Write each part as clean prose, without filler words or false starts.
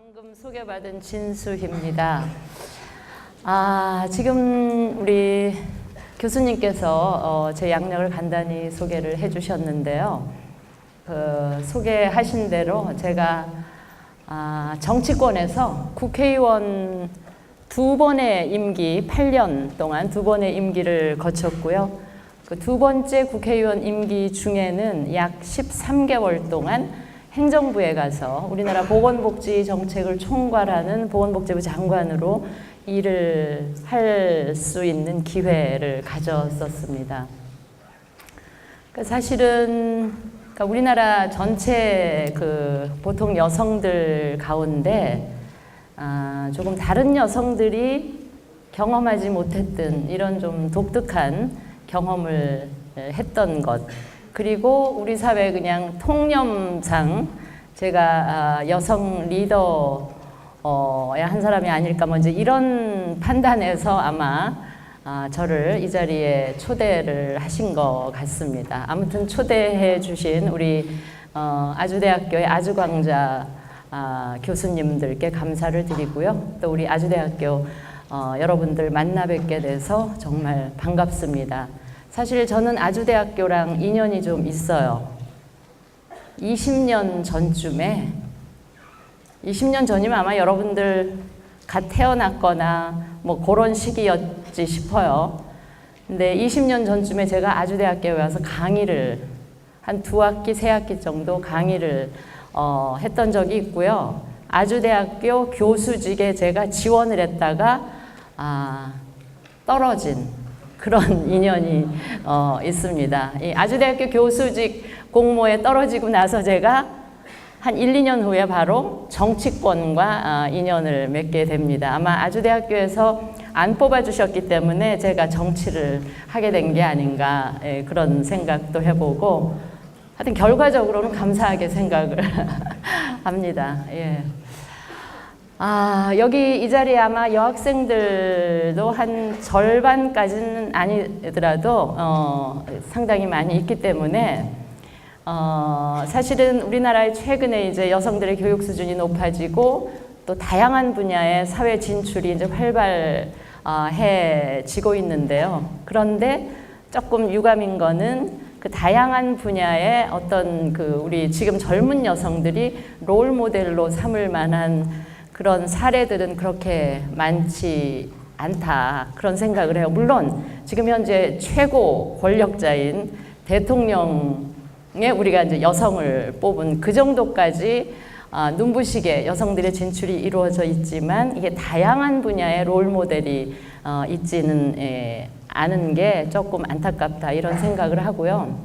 방금 소개받은 진수희입니다. 지금 우리 교수님께서 제 양력을 간단히 소개를 해주셨는데요. 소개하신 대로 제가 정치권에서 국회의원 두 번의 임기, 8년 동안 두 번의 임기를 거쳤고요. 그 두 번째 국회의원 임기 중에는 약 13개월 동안 행정부에 가서 우리나라 보건복지 정책을 총괄하는 보건복지부 장관으로 일을 할 수 있는 기회를 가졌었습니다. 사실은 우리나라 전체 보통 여성들 가운데 조금 다른 여성들이 경험하지 못했던 이런 좀 독특한 경험을 했던 것, 그리고 우리 사회 그냥 통념상 제가 여성 리더야 한 사람이 아닐까 이제 이런 판단에서 아마 저를 이 자리에 초대를 하신 것 같습니다. 아무튼 초대해 주신 우리 아주대학교의 아주광자 교수님들께 감사를 드리고요. 또 우리 아주대학교 여러분들 만나 뵙게 돼서 정말 반갑습니다. 사실 저는 아주대학교랑 인연이 좀 있어요. 20년 전쯤에, 20년 전이면 아마 여러분들 갓 태어났거나 그런 시기였지 싶어요. 근데 20년 전쯤에 제가 아주대학교에 와서 강의를 한 2학기, 3학기 정도 강의를 했던 적이 있고요. 아주대학교 교수직에 제가 지원을 했다가 떨어진 그런 인연이 있습니다. 이 아주대학교 교수직 공모에 떨어지고 나서 제가 한 1, 2년 후에 바로 정치권과 인연을 맺게 됩니다. 아마 아주대학교에서 안 뽑아주셨기 때문에 제가 정치를 하게 된 게 아닌가, 그런 생각도 해보고, 하여튼 결과적으로는 감사하게 생각을 합니다. 예. 여기 이 자리에 아마 여학생들도 한 절반까지는 아니더라도 상당히 많이 있기 때문에 사실은 우리나라의 최근에 이제 여성들의 교육 수준이 높아지고 또 다양한 분야의 사회 진출이 이제 활발해지고 있는데요. 그런데 조금 유감인 거는 그 다양한 분야의 어떤 우리 지금 젊은 여성들이 롤 모델로 삼을 만한 그런 사례들은 그렇게 많지 않다, 그런 생각을 해요. 물론 지금 현재 최고 권력자인 대통령에 우리가 이제 여성을 뽑은 그 정도까지 눈부시게 여성들의 진출이 이루어져 있지만 이게 다양한 분야의 롤 모델이 있지는 않은 게 조금 안타깝다, 이런 생각을 하고요.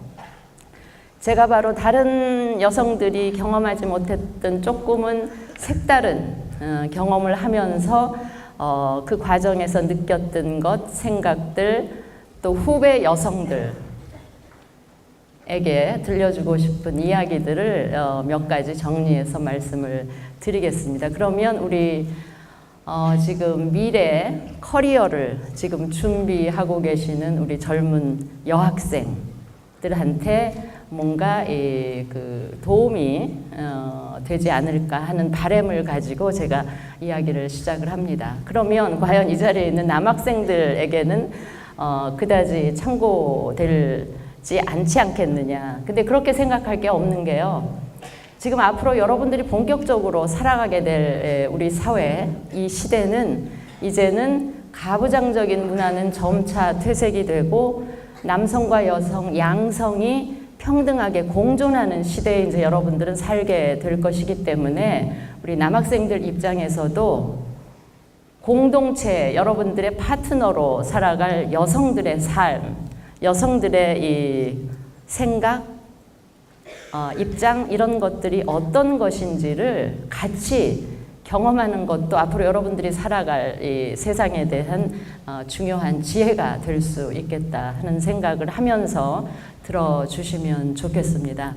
제가 바로 다른 여성들이 경험하지 못했던 조금은 색다른 경험을 하면서 그 과정에서 느꼈던 것, 생각들, 또 후배 여성들에게 들려주고 싶은 이야기들을 몇 가지 정리해서 말씀을 드리겠습니다. 그러면 우리 지금 미래 커리어를 지금 준비하고 계시는 우리 젊은 여학생들한테 뭔가 도움이 되지 않을까 하는 바람을 가지고 제가 이야기를 시작을 합니다. 그러면 과연 이 자리에 있는 남학생들에게는 그다지 참고되지 않지 않겠느냐. 근데 그렇게 생각할 게 없는 게요. 지금 앞으로 여러분들이 본격적으로 살아가게 될 우리 사회, 이 시대는 이제는 가부장적인 문화는 점차 퇴색이 되고 남성과 여성, 양성이 평등하게 공존하는 시대에 이제 여러분들은 살게 될 것이기 때문에 우리 남학생들 입장에서도 공동체, 여러분들의 파트너로 살아갈 여성들의 삶, 여성들의 이 생각, 입장, 이런 것들이 어떤 것인지를 같이 경험하는 것도 앞으로 여러분들이 살아갈 이 세상에 대한 중요한 지혜가 될 수 있겠다 하는 생각을 하면서 들어주시면 좋겠습니다.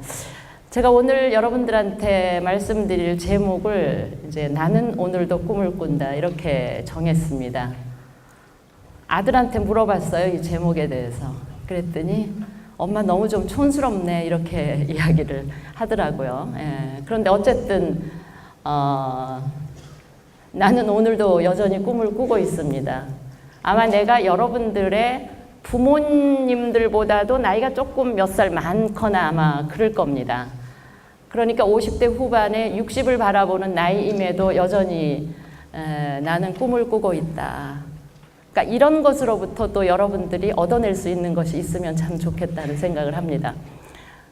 제가 오늘 여러분들한테 말씀드릴 제목을 이제 나는 오늘도 꿈을 꾼다, 이렇게 정했습니다. 아들한테 물어봤어요, 이 제목에 대해서. 그랬더니 엄마 너무 좀 촌스럽네, 이렇게 이야기를 하더라고요. 예. 그런데 어쨌든 나는 오늘도 여전히 꿈을 꾸고 있습니다. 아마 내가 여러분들의 부모님들보다도 나이가 조금 몇 살 많거나 아마 그럴 겁니다. 그러니까 50대 후반에 60을 바라보는 나이임에도 여전히 나는 꿈을 꾸고 있다. 그러니까 이런 것으로부터 또 여러분들이 얻어낼 수 있는 것이 있으면 참 좋겠다는 생각을 합니다.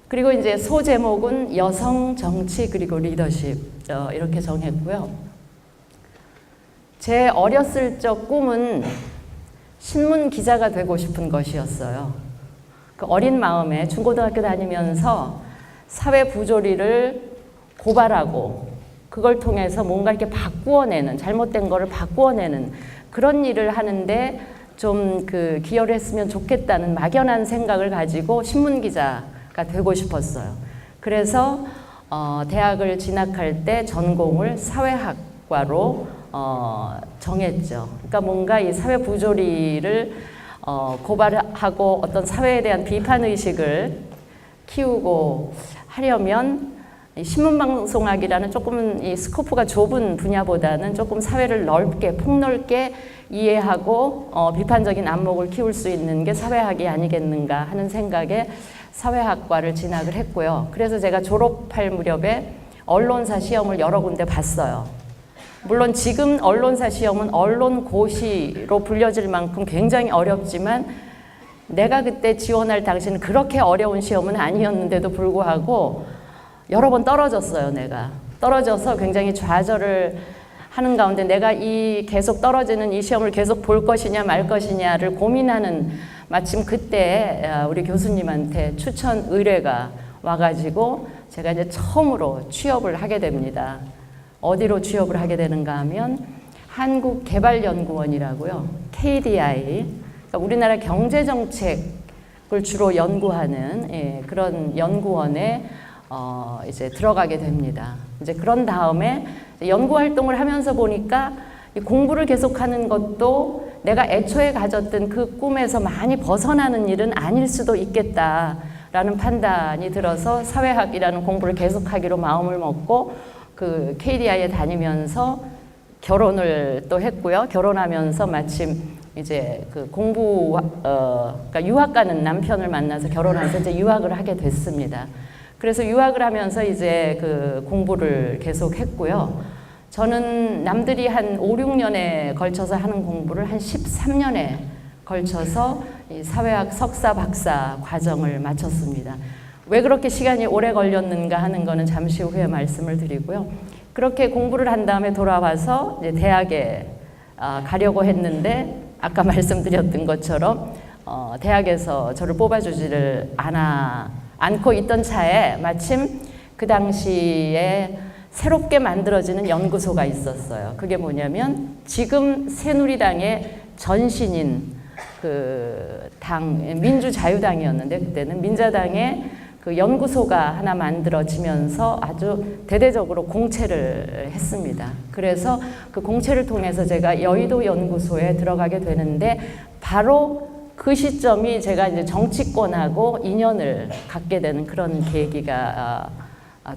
그리고 이제 소제목은 여성, 정치, 그리고 리더십 이렇게 정했고요. 제 어렸을 적 꿈은 신문 기자가 되고 싶은 것이었어요. 그 어린 마음에 중고등학교 다니면서 사회 부조리를 고발하고 그걸 통해서 뭔가 이렇게 바꾸어내는, 잘못된 거를 바꾸어내는 그런 일을 하는데 좀 그 기여를 했으면 좋겠다는 막연한 생각을 가지고 신문 기자가 되고 싶었어요. 그래서 대학을 진학할 때 전공을 사회학과로 정했죠. 그러니까 뭔가 이 사회 부조리를 고발하고 어떤 사회에 대한 비판 의식을 키우고 하려면 이 신문방송학이라는 조금 이 스코프가 좁은 분야보다는 조금 사회를 넓게 폭넓게 이해하고 비판적인 안목을 키울 수 있는 게 사회학이 아니겠는가 하는 생각에 사회학과를 진학을 했고요. 그래서 제가 졸업할 무렵에 언론사 시험을 여러 군데 봤어요. 물론 지금 언론사 시험은 언론고시로 불려질 만큼 굉장히 어렵지만 내가 그때 지원할 당시는 그렇게 어려운 시험은 아니었는데도 불구하고 여러 번 떨어졌어요. 내가 떨어져서 굉장히 좌절을 하는 가운데 내가 계속 떨어지는 이 시험을 계속 볼 것이냐 말 것이냐를 고민하는 마침 그때 우리 교수님한테 추천 의뢰가 와가지고 제가 이제 처음으로 취업을 하게 됩니다. 어디로 취업을 하게 되는가 하면 한국개발연구원이라고요. KDI. 그러니까 우리나라 경제정책을 주로 연구하는 그런 연구원에 이제 들어가게 됩니다. 이제 그런 다음에 연구 활동을 하면서 보니까 이 공부를 계속하는 것도 내가 애초에 가졌던 그 꿈에서 많이 벗어나는 일은 아닐 수도 있겠다라는 판단이 들어서 사회학이라는 공부를 계속하기로 마음을 먹고 그 KDI에 다니면서 결혼을 또 했고요. 결혼하면서 마침 이제 그 그러니까 유학 가는 남편을 만나서 결혼해서 이제 유학을 하게 됐습니다. 그래서 유학을 하면서 이제 그 공부를 계속 했고요. 저는 남들이 한 5, 6년에 걸쳐서 하는 공부를 한 13년에 걸쳐서 이 사회학 석사, 박사 과정을 마쳤습니다. 왜 그렇게 시간이 오래 걸렸는가 하는 거는 잠시 후에 말씀을 드리고요. 그렇게 공부를 한 다음에 돌아와서 이제 대학에 가려고 했는데 아까 말씀드렸던 것처럼 대학에서 저를 뽑아주지를 않고 있던 차에 마침 그 당시에 새롭게 만들어지는 연구소가 있었어요. 그게 뭐냐면 지금 새누리당의 전신인 그 당 민주자유당이었는데 그때는 민자당의 그 연구소가 하나 만들어지면서 아주 대대적으로 공채를 했습니다. 그래서 그 공채를 통해서 제가 여의도 연구소에 들어가게 되는데 바로 그 시점이 제가 이제 정치권하고 인연을 갖게 되는 그런 계기가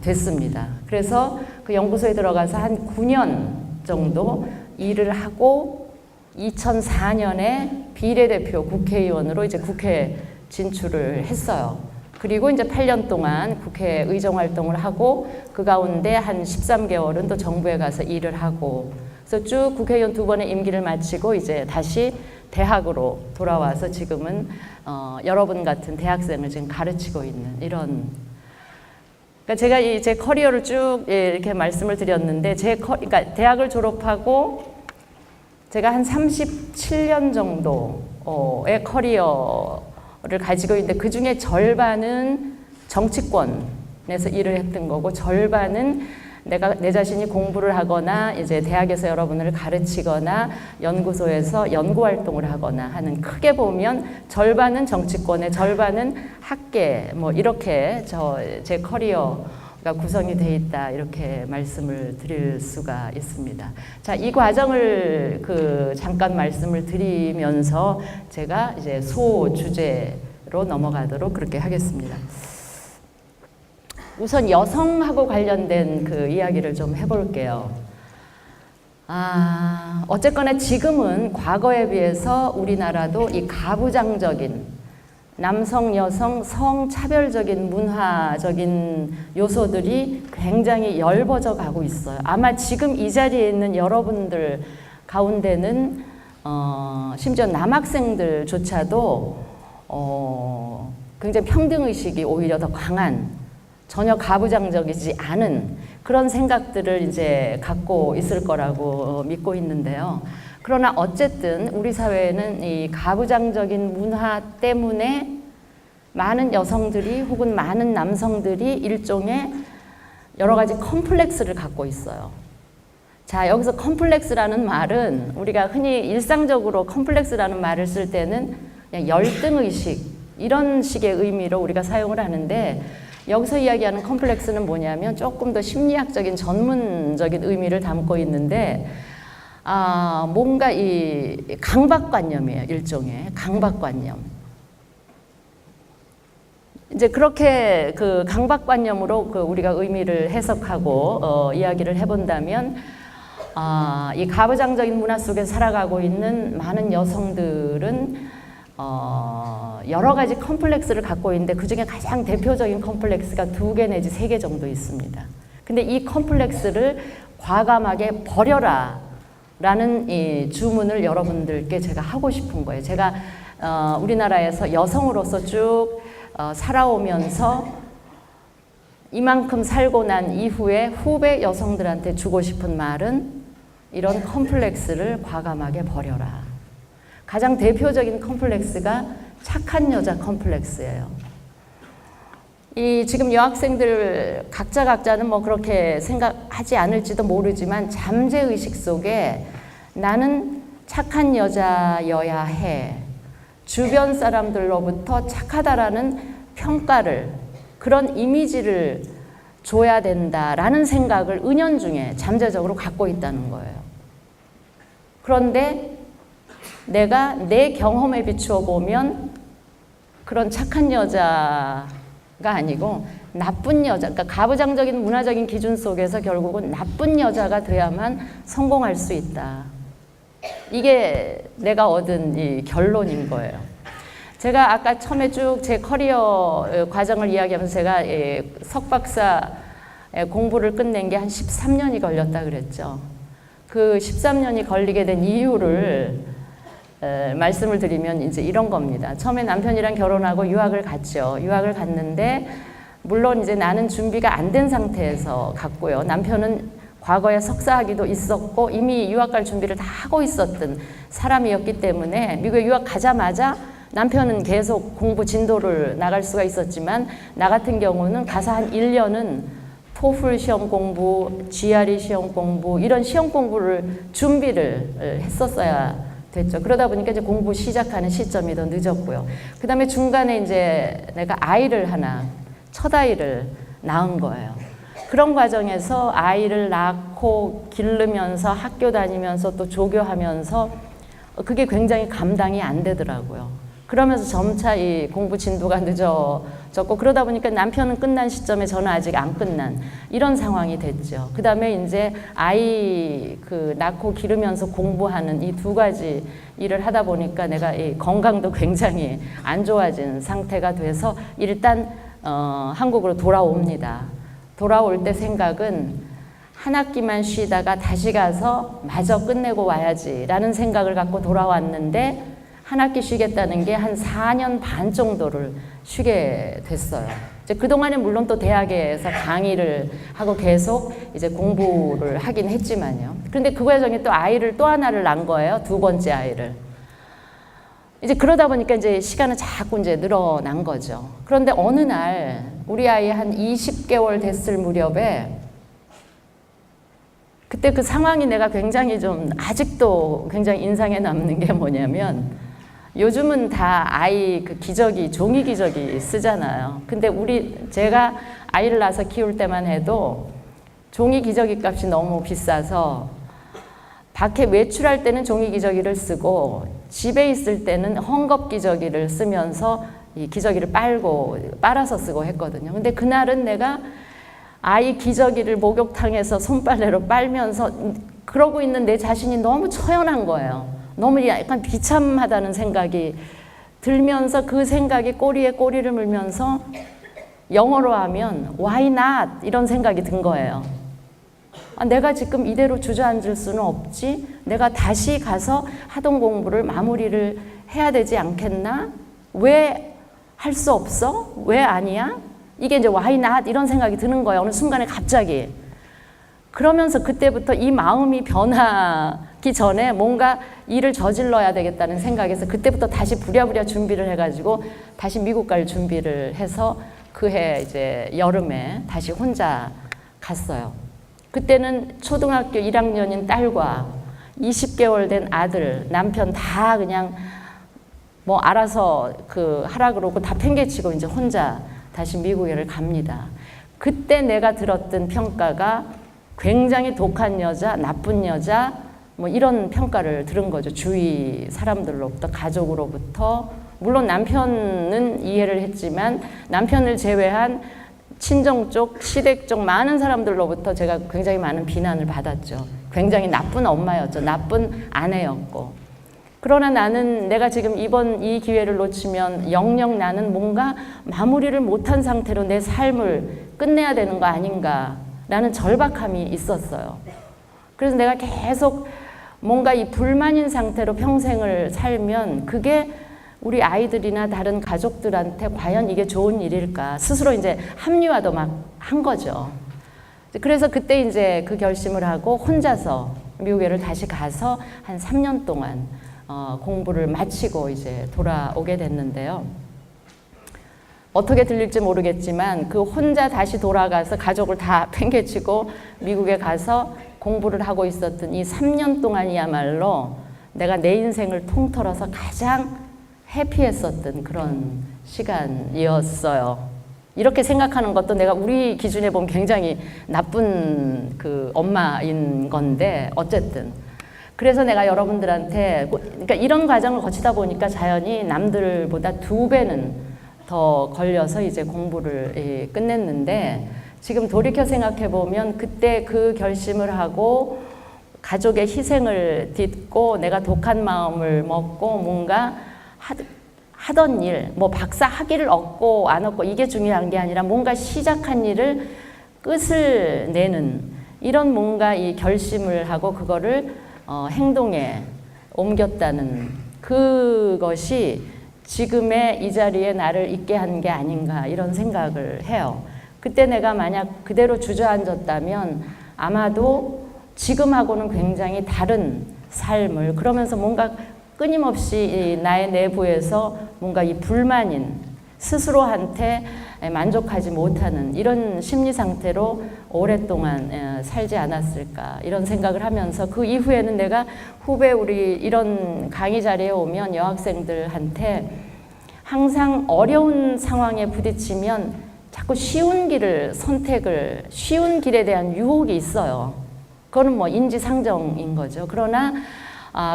됐습니다. 그래서 그 연구소에 들어가서 한 9년 정도 일을 하고 2004년에 비례대표 국회의원으로 이제 국회에 진출을 했어요. 그리고 이제 8년 동안 국회 의정 활동을 하고 그 가운데 한 13개월은 또 정부에 가서 일을 하고 그래서 쭉 국회의원 2번의 임기를 마치고 이제 다시 대학으로 돌아와서 지금은 여러분 같은 대학생을 지금 가르치고 있는 이런 그러니까 제가 제 커리어를 쭉 이렇게 말씀을 드렸는데 그러니까 대학을 졸업하고 제가 한 37년 정도의 커리어를 가지고 있는데 그 중에 절반은 정치권에서 일을 했던 거고 절반은 내 자신이 공부를 하거나 이제 대학에서 여러분을 가르치거나 연구소에서 연구 활동을 하거나 하는 크게 보면 절반은 정치권에 절반은 학계 뭐 이렇게 제 커리어가 구성이 돼 있다 이렇게 말씀을 드릴 수가 있습니다. 자, 이 과정을 잠깐 말씀을 드리면서 제가 이제 소주제로 넘어가도록 그렇게 하겠습니다. 우선 여성하고 관련된 그 이야기를 좀 해볼게요. 어쨌거나 지금은 과거에 비해서 우리나라도 이 가부장적인 남성, 여성, 성차별적인 문화적인 요소들이 굉장히 넓어져 가고 있어요. 아마 지금 이 자리에 있는 여러분들 가운데는 심지어 남학생들조차도 굉장히 평등의식이 오히려 더 강한, 전혀 가부장적이지 않은 그런 생각들을 이제 갖고 있을 거라고 믿고 있는데요. 그러나 어쨌든 우리 사회에는 이 가부장적인 문화 때문에 많은 여성들이 혹은 많은 남성들이 일종의 여러 가지 컴플렉스를 갖고 있어요. 자, 여기서 컴플렉스라는 말은 우리가 흔히 일상적으로 컴플렉스라는 말을 쓸 때는 그냥 열등의식 이런 식의 의미로 우리가 사용을 하는데, 여기서 이야기하는 컴플렉스는 뭐냐면 조금 더 심리학적인 전문적인 의미를 담고 있는데, 뭔가 이 강박관념이에요. 일종의 강박관념. 이제 그렇게 그 강박관념으로 우리가 의미를 해석하고 이야기를 해본다면, 이 가부장적인 문화 속에 살아가고 있는 많은 여성들은 여러 가지 컴플렉스를 갖고 있는데 그중에 가장 대표적인 컴플렉스가 2개 내지 3개 정도 있습니다. 근데 이 컴플렉스를 과감하게 버려라 라는 이 주문을 여러분들께 제가 하고 싶은 거예요. 제가 우리나라에서 여성으로서 쭉 살아오면서 이만큼 살고 난 이후에 후배 여성들한테 주고 싶은 말은 이런 컴플렉스를 과감하게 버려라. 가장 대표적인 컴플렉스가 착한 여자 컴플렉스예요. 이 지금 여학생들 각자는 뭐 그렇게 생각하지 않을지도 모르지만 잠재의식 속에 나는 착한 여자여야 해, 주변 사람들로부터 착하다라는 평가를, 그런 이미지를 줘야 된다라는 생각을 은연중에 잠재적으로 갖고 있다는 거예요. 그런데 내가 내 경험에 비추어 보면 그런 착한 여자가 아니고 나쁜 여자, 그러니까 가부장적인 문화적인 기준 속에서 결국은 나쁜 여자가 돼야만 성공할 수 있다. 이게 내가 얻은 이 결론인 거예요. 제가 아까 처음에 쭉 제 커리어 과정을 이야기하면서 제가 석박사 공부를 끝낸 게 한 13년이 걸렸다 그랬죠. 그 13년이 걸리게 된 이유를 말씀을 드리면 이제 이런 겁니다. 처음에 남편이랑 결혼하고 유학을 갔죠. 유학을 갔는데 물론 이제 나는 준비가 안 된 상태에서 갔고요. 남편은 과거에 석사학위도 있었고 이미 유학 갈 준비를 다 하고 있었던 사람이었기 때문에 미국에 유학 가자마자 남편은 계속 공부 진도를 나갈 수가 있었지만 나 같은 경우는 가서 한 1년은 토플 시험 공부, GRE 시험 공부 이런 시험 공부를 준비를 했었어야 됐죠. 그러다 보니까 이제 공부 시작하는 시점이 더 늦었고요. 그 다음에 중간에 이제 내가 아이를 하나, 첫 아이를 낳은 거예요. 그런 과정에서 아이를 낳고 기르면서 학교 다니면서 또 조교하면서 그게 굉장히 감당이 안 되더라고요. 그러면서 점차 이 공부 진도가 늦어졌고 그러다 보니까 남편은 끝난 시점에 저는 아직 안 끝난 이런 상황이 됐죠. 그 다음에 이제 아이 낳고 기르면서 공부하는 이 2가지 일을 하다 보니까 내가 이 건강도 굉장히 안 좋아진 상태가 돼서 일단 한국으로 돌아옵니다. 돌아올 때 생각은 한 학기만 쉬다가 다시 가서 마저 끝내고 와야지라는 생각을 갖고 돌아왔는데 한 학기 쉬겠다는 게 한 4년 반 정도를 쉬게 됐어요. 이제 그동안에 물론 또 대학에서 강의를 하고 계속 이제 공부를 하긴 했지만요. 그런데 그 과정에 또 아이를 또 하나를 낳은 거예요. 2번째 아이를. 이제 그러다 보니까 이제 시간은 자꾸 이제 늘어난 거죠. 그런데 어느 날 우리 아이 한 20개월 됐을 무렵에 그때 그 상황이 내가 굉장히 좀 아직도 굉장히 인상에 남는 게 뭐냐면 요즘은 다 아이 기저귀, 종이 기저귀 쓰잖아요. 근데 제가 아이를 낳아서 키울 때만 해도 종이 기저귀 값이 너무 비싸서 밖에 외출할 때는 종이 기저귀를 쓰고 집에 있을 때는 헝겊 기저귀를 쓰면서 이 기저귀를 빨아서 쓰고 했거든요. 근데 그날은 내가 아이 기저귀를 목욕탕에서 손빨래로 빨면서 그러고 있는 내 자신이 너무 처연한 거예요. 너무 약간 비참하다는 생각이 들면서 그 생각이 꼬리에 꼬리를 물면서 영어로 하면 why not 이런 생각이 든 거예요. 내가 지금 이대로 주저앉을 수는 없지. 내가 다시 가서 하던 공부를 마무리를 해야 되지 않겠나? 왜 할 수 없어? 왜 아니야? 이게 이제 why not 이런 생각이 드는 거예요. 어느 순간에 갑자기. 그러면서 그때부터 이 마음이 변하기 전에 뭔가 일을 저질러야 되겠다는 생각에서 그때부터 다시 부랴부랴 준비를 해가지고 다시 미국 갈 준비를 해서 그해 이제 여름에 다시 혼자 갔어요. 그때는 초등학교 1학년인 딸과 20개월 된 아들, 남편 다 그냥 뭐 알아서 하라 그러고 다 팽개치고 이제 혼자 다시 미국에를 갑니다. 그때 내가 들었던 평가가 굉장히 독한 여자, 나쁜 여자, 뭐 이런 평가를 들은 거죠. 주위 사람들로부터, 가족으로부터. 물론 남편은 이해를 했지만 남편을 제외한 친정 쪽, 시댁 쪽 많은 사람들로부터 제가 굉장히 많은 비난을 받았죠. 굉장히 나쁜 엄마였죠. 나쁜 아내였고. 그러나 나는 내가 지금 이번 이 기회를 놓치면 영영 나는 뭔가 마무리를 못한 상태로 내 삶을 끝내야 되는 거 아닌가라는 절박함이 있었어요. 그래서 내가 계속 뭔가 이 불만인 상태로 평생을 살면 그게 우리 아이들이나 다른 가족들한테 과연 이게 좋은 일일까? 스스로 이제 합리화도 막 한 거죠. 그래서 그때 이제 그 결심을 하고 혼자서 미국에를 다시 가서 한 3년 동안 공부를 마치고 이제 돌아오게 됐는데요. 어떻게 들릴지 모르겠지만 그 혼자 다시 돌아가서 가족을 다 팽개치고 미국에 가서 공부를 하고 있었던 이 3년 동안이야말로 내가 내 인생을 통틀어서 가장 해피했었던 그런 시간이었어요. 이렇게 생각하는 것도 내가 우리 기준에 보면 굉장히 나쁜 엄마인 건데 어쨌든 그래서 내가 여러분들한테 그러니까 이런 과정을 거치다 보니까 자연히 남들보다 2배는 더 걸려서 이제 공부를 끝냈는데 지금 돌이켜 생각해 보면 그때 그 결심을 하고 가족의 희생을 딛고 내가 독한 마음을 먹고 뭔가 하던 일, 뭐 박사 학위를 얻고 안 얻고 이게 중요한 게 아니라 뭔가 시작한 일을 끝을 내는 이런 뭔가 이 결심을 하고 그거를 행동에 옮겼다는 그것이 지금의 이 자리에 나를 있게 한 게 아닌가 이런 생각을 해요. 그때 내가 만약 그대로 주저앉았다면 아마도 지금하고는 굉장히 다른 삶을 그러면서 뭔가 끊임없이 나의 내부에서 뭔가 이 불만인 스스로한테 만족하지 못하는 이런 심리 상태로 오랫동안 살지 않았을까 이런 생각을 하면서 그 이후에는 내가 후배 우리 이런 강의 자리에 오면 여학생들한테 항상 어려운 상황에 부딪히면 자꾸 쉬운 길을 선택을 쉬운 길에 대한 유혹이 있어요. 그거는 뭐 인지상정인 거죠. 그러나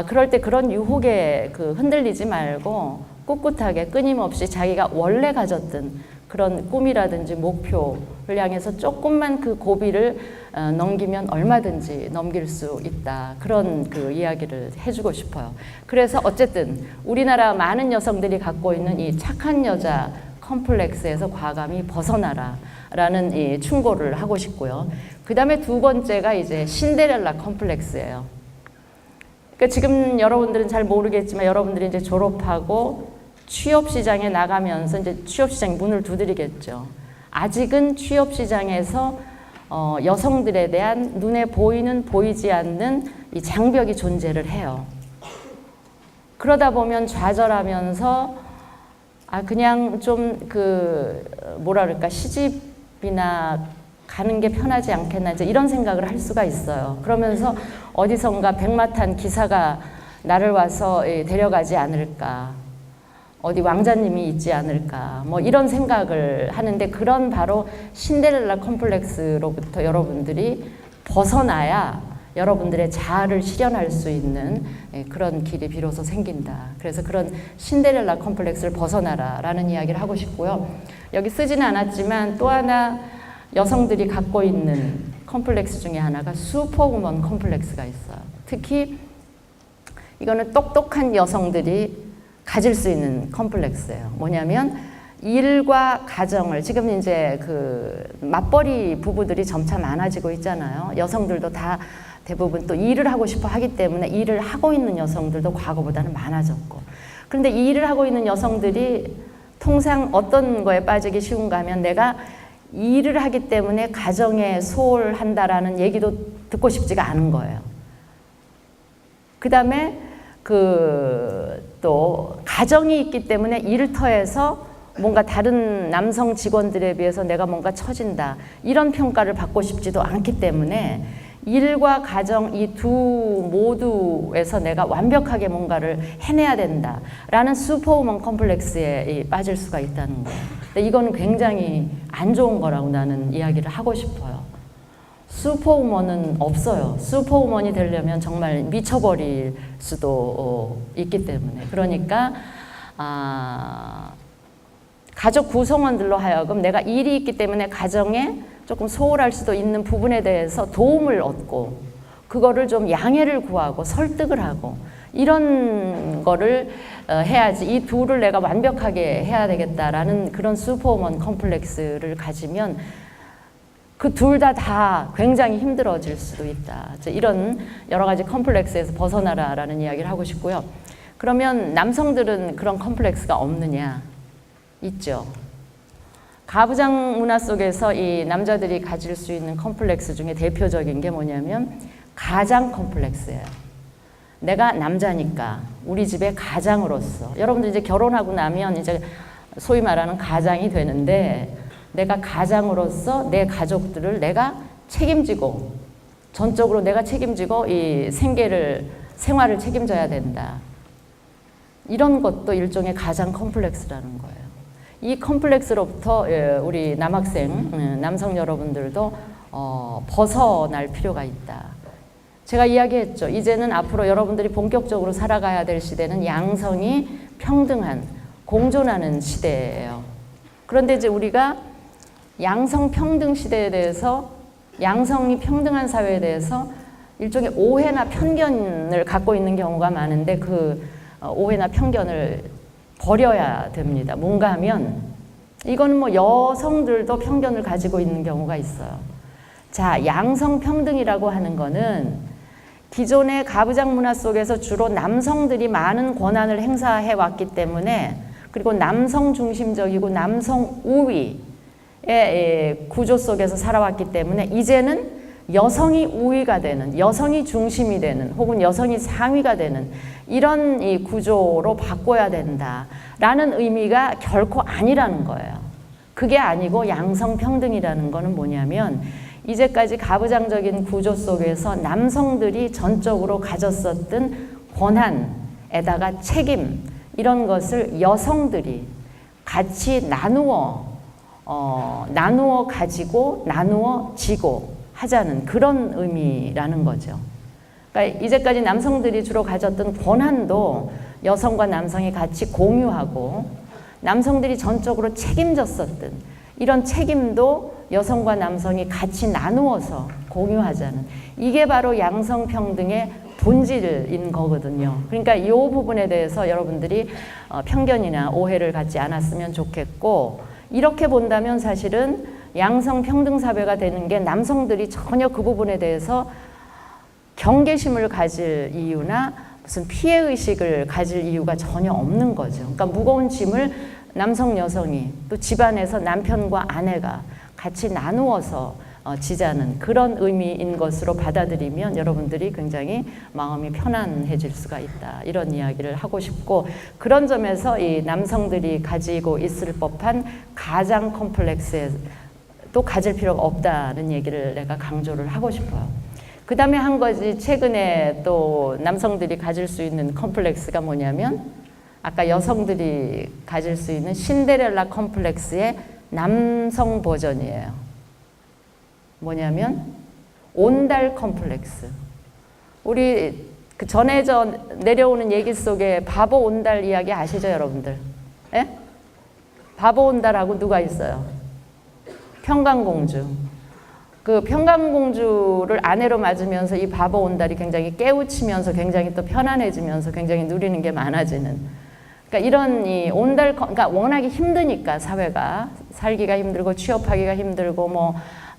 그럴 때 그런 유혹에 흔들리지 말고 꿋꿋하게 끊임없이 자기가 원래 가졌던 그런 꿈이라든지 목표를 향해서 조금만 그 고비를 넘기면 얼마든지 넘길 수 있다. 그런 이야기를 해주고 싶어요. 그래서 어쨌든 우리나라 많은 여성들이 갖고 있는 이 착한 여자 컴플렉스에서 과감히 벗어나라 라는 이 충고를 하고 싶고요. 그 다음에 2번째가 이제 신데렐라 컴플렉스예요. 그러니까 지금 여러분들은 잘 모르겠지만 여러분들이 이제 졸업하고 취업시장에 나가면서 이제 취업시장 문을 두드리겠죠. 아직은 취업시장에서 여성들에 대한 눈에 보이는 보이지 않는 이 장벽이 존재를 해요. 그러다 보면 좌절하면서 그냥 좀 뭐라 그럴까 시집이나 가는 게 편하지 않겠나 이제 이런 생각을 할 수가 있어요. 그러면서 어디선가 백마탄 기사가 나를 와서 데려가지 않을까, 어디 왕자님이 있지 않을까, 뭐 이런 생각을 하는데 그런 바로 신데렐라 컴플렉스로부터 여러분들이 벗어나야 여러분들의 자아를 실현할 수 있는 그런 길이 비로소 생긴다. 그래서 그런 신데렐라 컴플렉스를 벗어나라 라는 이야기를 하고 싶고요. 여기 쓰지는 않았지만 또 하나 여성들이 갖고 있는 컴플렉스 중에 하나가 슈퍼우먼 컴플렉스가 있어요. 특히 이거는 똑똑한 여성들이 가질 수 있는 컴플렉스예요. 뭐냐면 일과 가정을 지금 이제 그 맞벌이 부부들이 점차 많아지고 있잖아요. 여성들도 다 대부분 또 일을 하고 싶어 하기 때문에 일을 하고 있는 여성들도 과거보다는 많아졌고, 그런데 이 일을 하고 있는 여성들이 통상 어떤 거에 빠지기 쉬운가 하면 내가 일을 하기 때문에 가정에 소홀한다라는 얘기도 듣고 싶지가 않은 거예요. 그 다음에 또 가정이 있기 때문에 일터에서 뭔가 다른 남성 직원들에 비해서 내가 뭔가 처진다, 이런 평가를 받고 싶지도 않기 때문에 일과 가정 이 두 모두에서 내가 완벽하게 뭔가를 해내야 된다라는 슈퍼우먼 컴플렉스에 빠질 수가 있다는 거예요. 근데 이거는 굉장히 안 좋은 거라고 나는 이야기를 하고 싶어요. 슈퍼우먼은 없어요. 슈퍼우먼이 되려면 정말 미쳐버릴 수도 있기 때문에. 그러니까 가족 구성원들로 하여금 내가 일이 있기 때문에 가정에 조금 소홀할 수도 있는 부분에 대해서 도움을 얻고 그거를 좀 양해를 구하고 설득을 하고 이런 거를 해야지, 이 둘을 내가 완벽하게 해야 되겠다라는 그런 슈퍼우먼 컴플렉스를 가지면 그 둘 다 굉장히 힘들어질 수도 있다. 이런 여러 가지 컴플렉스에서 벗어나라라는 이야기를 하고 싶고요. 그러면 남성들은 그런 컴플렉스가 없느냐? 있죠. 가부장 문화 속에서 이 남자들이 가질 수 있는 컴플렉스 중에 대표적인 게 뭐냐면 가장 컴플렉스예요. 내가 남자니까 우리 집의 가장으로서, 여러분들 이제 결혼하고 나면 이제 소위 말하는 가장이 되는데, 내가 가장으로서 내 가족들을 내가 책임지고 전적으로 내가 책임지고 이 생활을 책임져야 된다. 이런 것도 일종의 가장 컴플렉스라는 거예요. 이 컴플렉스로부터 우리 남학생, 남성 여러분들도 벗어날 필요가 있다. 제가 이야기했죠. 이제는 앞으로 여러분들이 본격적으로 살아가야 될 시대는 양성이 평등한, 공존하는 시대예요. 그런데 이제 우리가 양성 평등 시대에 대해서, 양성이 평등한 사회에 대해서 일종의 오해나 편견을 갖고 있는 경우가 많은데, 그 오해나 편견을 버려야 됩니다. 뭔가 하면 이거는 뭐 여성들도 편견을 가지고 있는 경우가 있어요. 자, 양성평등이라고 하는 거는 기존의 가부장 문화 속에서 주로 남성들이 많은 권한을 행사해 왔기 때문에, 그리고 남성 중심적이고 남성 우위의 구조 속에서 살아왔기 때문에 이제는 여성이 우위가 되는, 여성이 중심이 되는, 혹은 여성이 상위가 되는 이런 이 구조로 바꿔야 된다라는 의미가 결코 아니라는 거예요. 그게 아니고 양성평등이라는 거는 뭐냐면, 이제까지 가부장적인 구조 속에서 남성들이 전적으로 가졌었던 권한에다가 책임, 이런 것을 여성들이 같이 나누어 가지고 나누어 지고 하자는 그런 의미라는 거죠. 그러니까 이제까지 남성들이 주로 가졌던 권한도 여성과 남성이 같이 공유하고, 남성들이 전적으로 책임졌었던 이런 책임도 여성과 남성이 같이 나누어서 공유하자는, 이게 바로 양성평등의 본질인 거거든요. 그러니까 이 부분에 대해서 여러분들이 편견이나 오해를 갖지 않았으면 좋겠고, 이렇게 본다면 사실은 양성평등사회가 되는 게 남성들이 전혀 그 부분에 대해서 경계심을 가질 이유나 무슨 피해의식을 가질 이유가 전혀 없는 거죠. 그러니까 무거운 짐을 남성, 여성이 또 집안에서 남편과 아내가 같이 나누어서 지자는 그런 의미인 것으로 받아들이면 여러분들이 굉장히 마음이 편안해질 수가 있다. 이런 이야기를 하고 싶고, 그런 점에서 이 남성들이 가지고 있을 법한 가장 컴플렉스에 또 가질 필요가 없다는 얘기를 내가 강조를 하고 싶어요. 그 다음에 한 가지 최근에 또 남성들이 가질 수 있는 컴플렉스가 뭐냐면, 아까 여성들이 가질 수 있는 신데렐라 컴플렉스의 남성 버전이에요. 뭐냐면 온달 컴플렉스. 우리 그 전해져 내려오는 얘기 속에 바보 온달 이야기 아시죠, 여러분들? 예? 바보 온달하고 누가 있어요? 평강공주. 그 평강공주를 아내로 맞으면서 이 바보 온달이 굉장히 깨우치면서 굉장히 또 편안해지면서 굉장히 누리는 게 많아지는. 그러니까 이런 이 온달, 그러니까 워낙에 힘드니까 사회가 살기가 힘들고 취업하기가 힘들고 뭐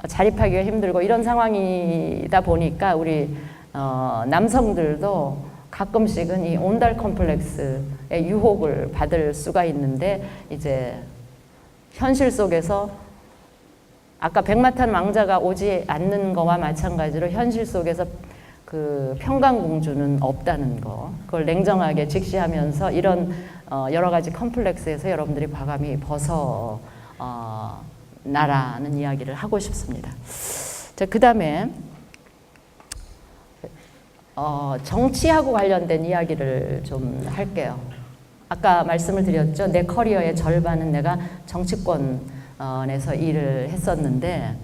자립하기가 힘들고 이런 상황이다 보니까 우리 남성들도 가끔씩은 이 온달 컴플렉스의 유혹을 받을 수가 있는데 이제 현실 속에서 아까 백마탄 왕자가 오지 않는 거와 마찬가지로 현실 속에서 그 평강공주는 없다는 거, 그걸 냉정하게 직시하면서 이런 여러 가지 컴플렉스에서 여러분들이 과감히 벗어나라는 이야기를 하고 싶습니다. 자, 그 다음에 정치하고 관련된 이야기를 좀 할게요. 아까 말씀을 드렸죠. 내 커리어의 절반은 내가 정치권에서 일을 했었는데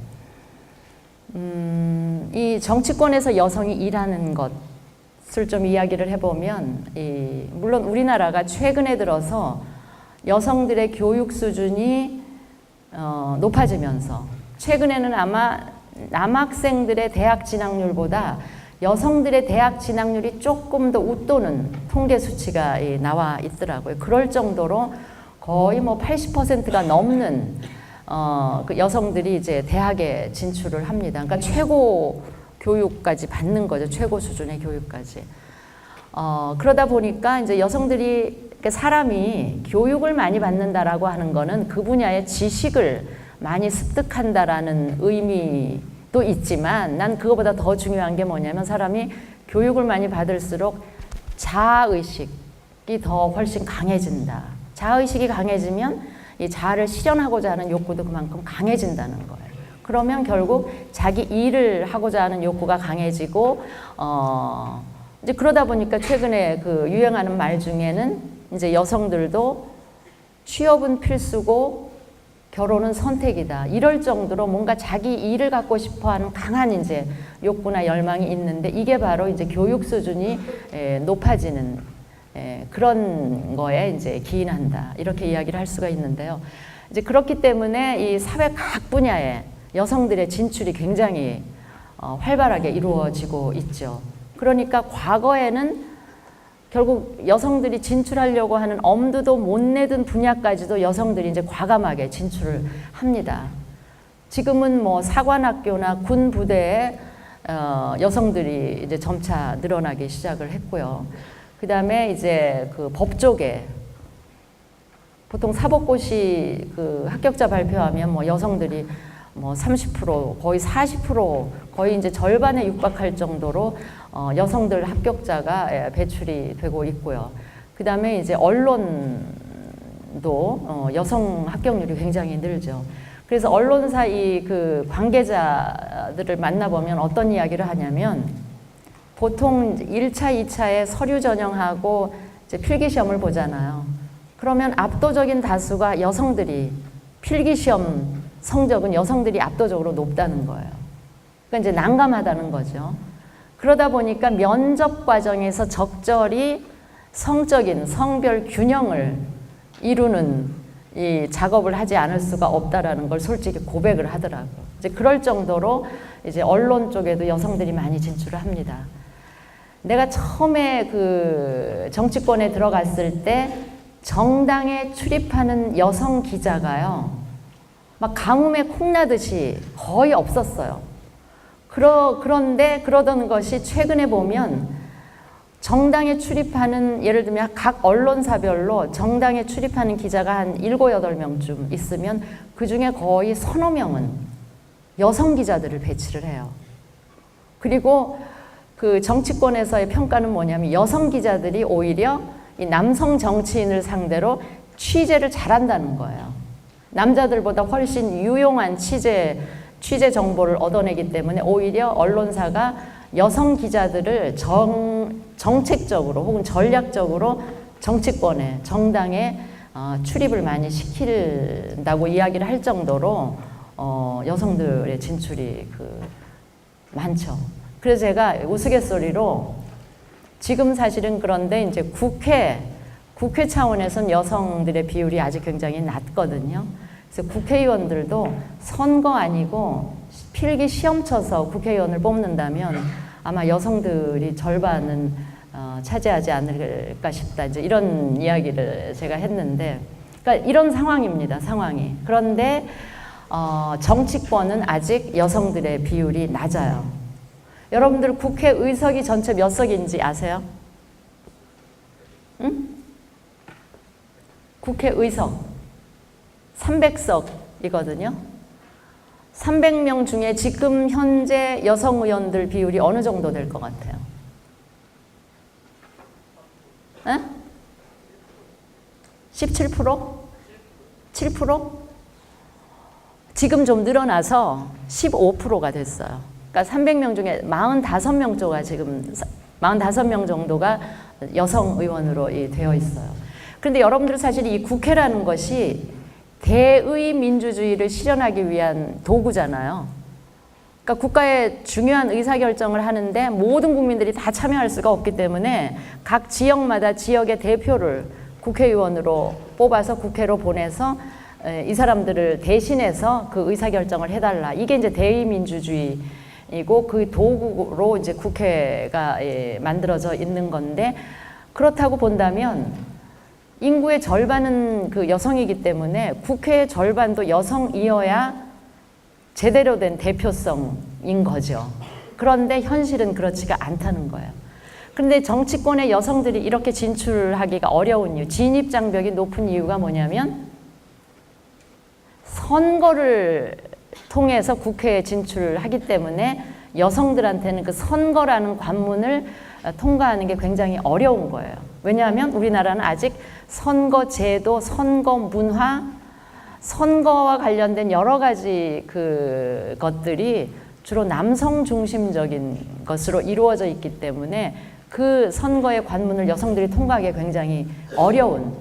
이 정치권에서 여성이 일하는 것을 좀 이야기를 해보면 물론 우리나라가 최근에 들어서 여성들의 교육 수준이 높아지면서 최근에는 아마 남학생들의 대학 진학률보다 여성들의 대학 진학률이 조금 더 웃도는 통계 수치가 나와 있더라고요. 그럴 정도로 거의 뭐 80%가 넘는 그 여성들이 이제 대학에 진출을 합니다. 그러니까 최고 교육까지 받는 거죠. 최고 수준의 교육까지. 그러다 보니까 이제 여성들이 사람이 교육을 많이 받는다라고 하는 거는 그 분야의 지식을 많이 습득한다라는 의미도 있지만 난 그거보다 더 중요한 게 뭐냐면 사람이 교육을 많이 받을수록 자아의식이 더 훨씬 강해진다. 자아의식이 강해지면 이 자아를 실현하고자 하는 욕구도 그만큼 강해진다는 거예요. 그러면 결국 자기 일을 하고자 하는 욕구가 강해지고 이제 그러다 보니까 최근에 그 유행하는 말 중에는 이제 여성들도 취업은 필수고 결혼은 선택이다. 이럴 정도로 뭔가 자기 일을 갖고 싶어하는 강한 이제 욕구나 열망이 있는데 이게 바로 이제 교육 수준이 높아지는 그런 거에 이제 기인한다. 이렇게 이야기를 할 수가 있는데요. 이제 그렇기 때문에 이 사회 각 분야에 여성들의 진출이 굉장히 활발하게 이루어지고 있죠. 그러니까 과거에는 결국 여성들이 진출하려고 하는 엄두도 못 내던 분야까지도 여성들이 이제 과감하게 진출을 합니다. 지금은 뭐 사관학교나 군 부대에 여성들이 이제 점차 늘어나기 시작을 했고요. 그 다음에 이제 그 법 쪽에 보통 사법고시 그 합격자 발표하면 뭐 여성들이 뭐 30% 거의 40% 거의 이제 절반에 육박할 정도로 여성들 합격자가 배출이 되고 있고요. 그 다음에 이제 언론도 여성 합격률이 굉장히 늘죠. 그래서 언론사 이 그 관계자들을 만나보면 어떤 이야기를 하냐면 보통 1차, 2차에 서류 전형하고 이제 필기시험을 보잖아요. 그러면 압도적인 다수가 여성들이 필기시험 성적은 여성들이 압도적으로 높다는 거예요. 그러니까 이제 난감하다는 거죠. 그러다 보니까 면접 과정에서 적절히 성적인 성별 균형을 이루는 이 작업을 하지 않을 수가 없다라는 걸 솔직히 고백을 하더라고요. 이제 그럴 정도로 이제 언론 쪽에도 여성들이 많이 진출을 합니다. 내가 처음에 그 정치권에 들어갔을 때 정당에 출입하는 여성 기자가요. 막 가뭄에 콩나듯이 거의 없었어요. 그런데 그러던 것이 최근에 보면 정당에 출입하는 예를 들면 각 언론사별로 정당에 출입하는 기자가 한 7, 8명쯤 있으면 그중에 거의 서너 명은 여성 기자들을 배치를 해요. 그리고 그 정치권에서의 평가는 뭐냐면 여성 기자들이 오히려 이 남성 정치인을 상대로 취재를 잘한다는 거예요. 남자들보다 훨씬 유용한 취재 정보를 얻어내기 때문에 오히려 언론사가 여성 기자들을 정책적으로 혹은 전략적으로 정치권에 정당에 출입을 많이 시킨다고 이야기를 할 정도로 여성들의 진출이 많죠. 그래서 제가 우스갯소리로 지금 사실은 그런데 이제 국회 차원에서는 여성들의 비율이 아직 굉장히 낮거든요. 그래서 국회의원들도 선거 아니고 필기 시험 쳐서 국회의원을 뽑는다면 아마 여성들이 절반은 차지하지 않을까 싶다. 이제 이런 이야기를 제가 했는데, 그러니까 이런 상황입니다. 상황이. 그런데 정치권은 아직 여성들의 비율이 낮아요. 여러분들 국회 의석이 전체 몇 석인지 아세요? 응? 국회 의석 300석이거든요. 300명 중에 지금 현재 여성 의원들 비율이 어느 정도 될 것 같아요? 에? 17%? 7%? 지금 좀 늘어나서 15%가 됐어요. 그러니까 300명 중에 45명 정도가 지금 45명 정도가 여성 의원으로 되어 있어요. 그런데 여러분들 사실 이 국회라는 것이 대의 민주주의를 실현하기 위한 도구잖아요. 그러니까 국가의 중요한 의사결정을 하는데 모든 국민들이 다 참여할 수가 없기 때문에 각 지역마다 지역의 대표를 국회의원으로 뽑아서 국회로 보내서 이 사람들을 대신해서 그 의사결정을 해달라. 이게 이제 대의민주주의이고 그 도구로 이제 국회가 만들어져 있는 건데, 그렇다고 본다면 인구의 절반은 그 여성이기 때문에 국회의 절반도 여성이어야 제대로 된 대표성인 거죠. 그런데 현실은 그렇지가 않다는 거예요. 그런데 정치권에 여성들이 이렇게 진출하기가 어려운 이유, 진입 장벽이 높은 이유가 뭐냐면 선거를 통해서 국회에 진출하기 때문에 여성들한테는 그 선거라는 관문을 통과하는 게 굉장히 어려운 거예요. 왜냐하면 우리나라는 아직 선거제도, 선거 문화, 선거와 관련된 여러 가지 그 것들이 주로 남성 중심적인 것으로 이루어져 있기 때문에 그 선거의 관문을 여성들이 통과하기 굉장히 어려운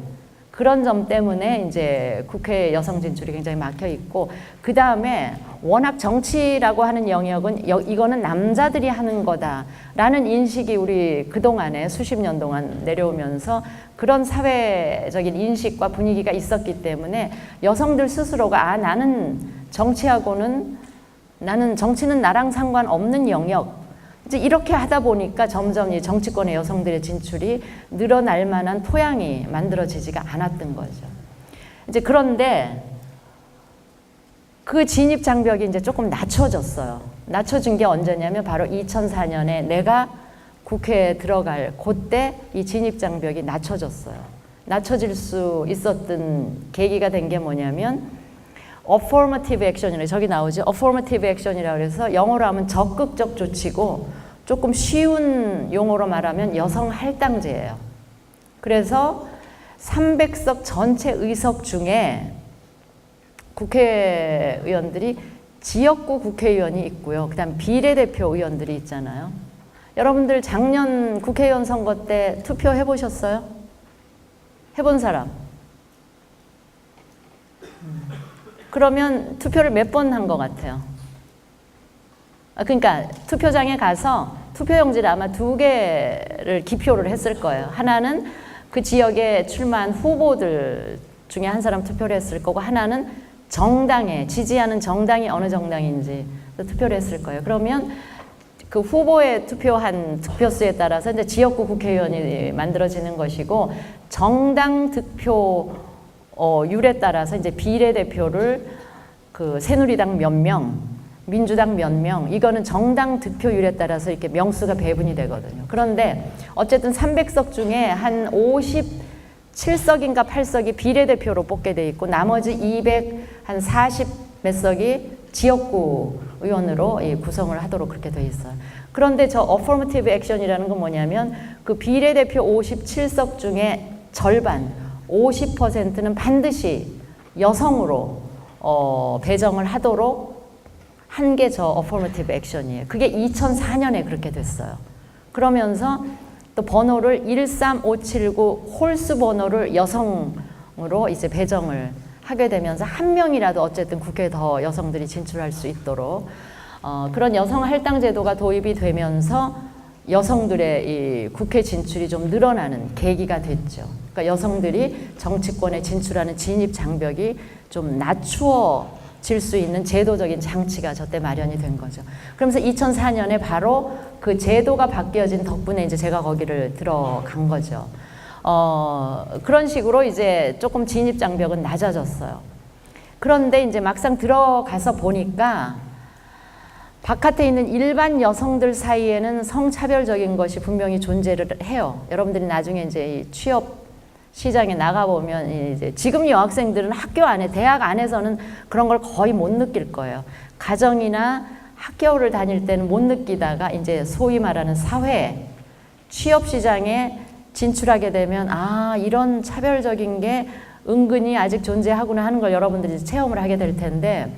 그런 점 때문에 이제 국회 여성 진출이 굉장히 막혀 있고, 그 다음에 워낙 정치라고 하는 영역은 이거는 남자들이 하는 거다라는 인식이 우리 그동안에 수십 년 동안 내려오면서 그런 사회적인 인식과 분위기가 있었기 때문에 여성들 스스로가 나는 정치는 나랑 상관없는 영역, 이제 이렇게 하다 보니까 점점 이 정치권의 여성들의 진출이 늘어날 만한 토양이 만들어지지가 않았던 거죠. 이제 그런데 그 진입 장벽이 이제 조금 낮춰졌어요. 낮춰진 게 언제냐면 바로 2004년에 내가 국회에 들어갈 그때 이 진입 장벽이 낮춰졌어요. 낮춰질 수 있었던 계기가 된 게 뭐냐면 affirmative action이라고, 저기 나오죠. affirmative action이라고 해서 영어로 하면 적극적 조치고 조금 쉬운 용어로 말하면 여성 할당제예요. 그래서 300석 전체 의석 중에 국회의원들이 지역구 국회의원이 있고요. 그다음 비례대표 의원들이 있잖아요. 여러분들 작년 국회의원 선거 때 투표해 보셨어요? 해본 사람? 그러면 투표를 몇 번 한 것 같아요? 그러니까 투표장에 가서 투표용지를 아마 2개를 기표를 했을 거예요. 하나는 그 지역에 출마한 후보들 중에 한 사람 투표를 했을 거고, 하나는 정당에 지지하는 정당이 어느 정당인지 투표를 했을 거예요. 그러면 그 후보에 투표한 득표수에 따라서 이제 지역구 국회의원이 만들어지는 것이고, 정당 득표율에 따라서 이제 비례대표를 그 새누리당 몇 명, 민주당 몇 명, 이거는 정당 득표율에 따라서 이렇게 명수가 배분이 되거든요. 그런데 어쨌든 300석 중에 한 57석인가 8석이 비례대표로 뽑게 돼 있고, 나머지 240 몇 석이 지역구 의원으로 구성을 하도록 그렇게 돼 있어요. 그런데 저 affirmative action이라는 건 뭐냐면 그 비례대표 57석 중에 절반, 50%는 반드시 여성으로 배정을 하도록 한 게 저 affirmative action이에요. 그게 2004년에 그렇게 됐어요. 그러면서 또 번호를 13579 홀수 번호를 여성으로 이제 배정을 하게 되면서 한 명이라도 어쨌든 국회에 더 여성들이 진출할 수 있도록 그런 여성 할당 제도가 도입이 되면서 여성들의 이 국회 진출이 좀 늘어나는 계기가 됐죠. 그러니까 여성들이 정치권에 진출하는 진입 장벽이 좀 질 수 있는 제도적인 장치가 저때 마련이 된 거죠. 그러면서 2004년에 바로 그 제도가 바뀌어진 덕분에 이제 제가 거기를 들어간 거죠. 그런 식으로 이제 조금 진입 장벽은 낮아졌어요. 그런데 이제 막상 들어가서 보니까 바깥에 있는 일반 여성들 사이에는 성차별적인 것이 분명히 존재를 해요. 여러분들이 나중에 이제 취업 시장에 나가보면 이제 지금 여학생들은 학교 안에, 대학 안에서는 그런 걸 거의 못 느낄 거예요. 가정이나 학교를 다닐 때는 못 느끼다가 이제 소위 말하는 사회, 취업 시장에 진출하게 되면 아, 이런 차별적인 게 은근히 아직 존재하구나 하는 걸 여러분들이 체험을 하게 될 텐데,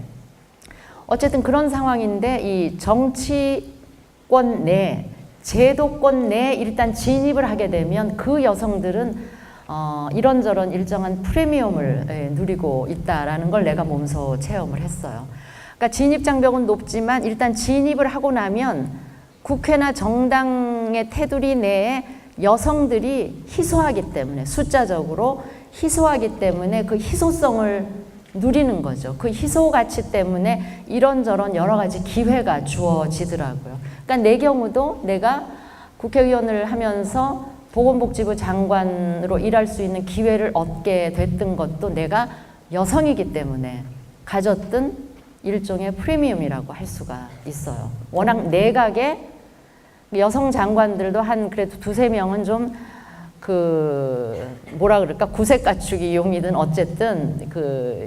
어쨌든 그런 상황인데 이 정치권 내, 제도권 내에 일단 진입을 하게 되면 그 여성들은 이런저런 일정한 프리미엄을 누리고 있다라는 걸 내가 몸소 체험을 했어요. 그러니까 진입 장벽은 높지만 일단 진입을 하고 나면 국회나 정당의 테두리 내에 여성들이 희소하기 때문에, 숫자적으로 희소하기 때문에 그 희소성을 누리는 거죠. 그 희소 가치 때문에 이런저런 여러 가지 기회가 주어지더라고요. 그러니까 내 경우도 내가 국회의원을 하면서 보건복지부 장관으로 일할 수 있는 기회를 얻게 됐던 것도 내가 여성이기 때문에 가졌던 일종의 프리미엄이라고 할 수가 있어요. 워낙 내각에 여성 장관들도 한 그래도 두세 명은 좀 뭐라 그럴까, 구색 갖추기 용이든 어쨌든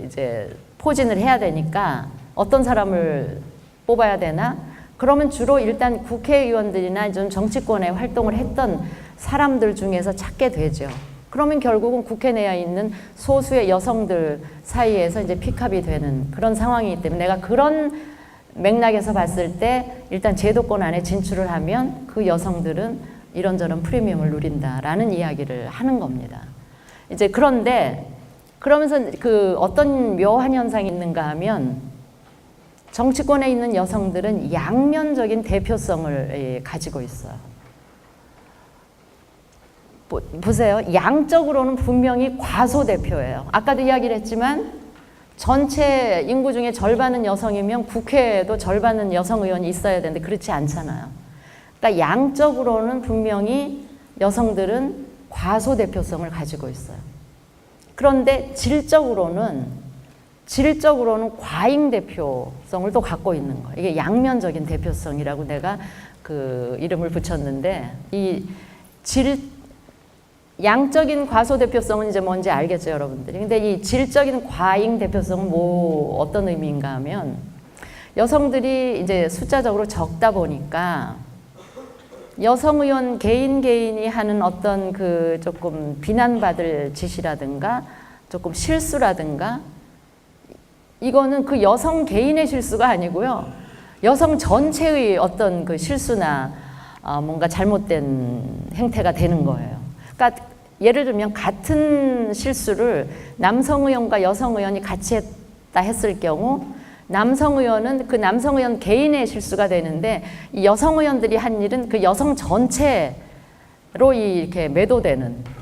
이제 포진을 해야 되니까 어떤 사람을 뽑아야 되나? 그러면 주로 일단 국회의원들이나 좀 정치권에 활동을 했던 사람들 중에서 찾게 되죠. 그러면 결국은 국회 내에 있는 소수의 여성들 사이에서 이제 픽업이 되는 그런 상황이기 때문에 내가 그런 맥락에서 봤을 때 일단 제도권 안에 진출을 하면 그 여성들은 이런저런 프리미엄을 누린다라는 이야기를 하는 겁니다. 이제 그런데 그러면서 어떤 묘한 현상이 있는가 하면 정치권에 있는 여성들은 양면적인 대표성을 가지고 있어요. 보세요. 양적으로는 분명히 과소대표예요. 아까도 이야기를 했지만 전체 인구 중에 절반은 여성이면 국회에도 절반은 여성 의원이 있어야 되는데 그렇지 않잖아요. 그러니까 양적으로는 분명히 여성들은 과소대표성을 가지고 있어요. 그런데 질적으로는 과잉 대표성을 또 갖고 있는 거예요. 이게 양면적인 대표성이라고 내가 이름을 붙였는데, 양적인 과소 대표성은 이제 뭔지 알겠죠, 여러분들이. 근데 이 질적인 과잉 대표성은 어떤 의미인가 하면, 여성들이 이제 숫자적으로 적다 보니까 여성 의원 개인이 하는 어떤 조금 비난받을 짓이라든가 조금 실수라든가, 이거는 그 여성 개인의 실수가 아니고요, 여성 전체의 어떤 실수나 뭔가 잘못된 행태가 되는 거예요. 그러니까 예를 들면 같은 실수를 남성 의원과 여성 의원이 같이 했다 했을 경우, 남성 의원은 그 남성 의원 개인의 실수가 되는데 이 여성 의원들이 한 일은 그 여성 전체로 이렇게 매도되는,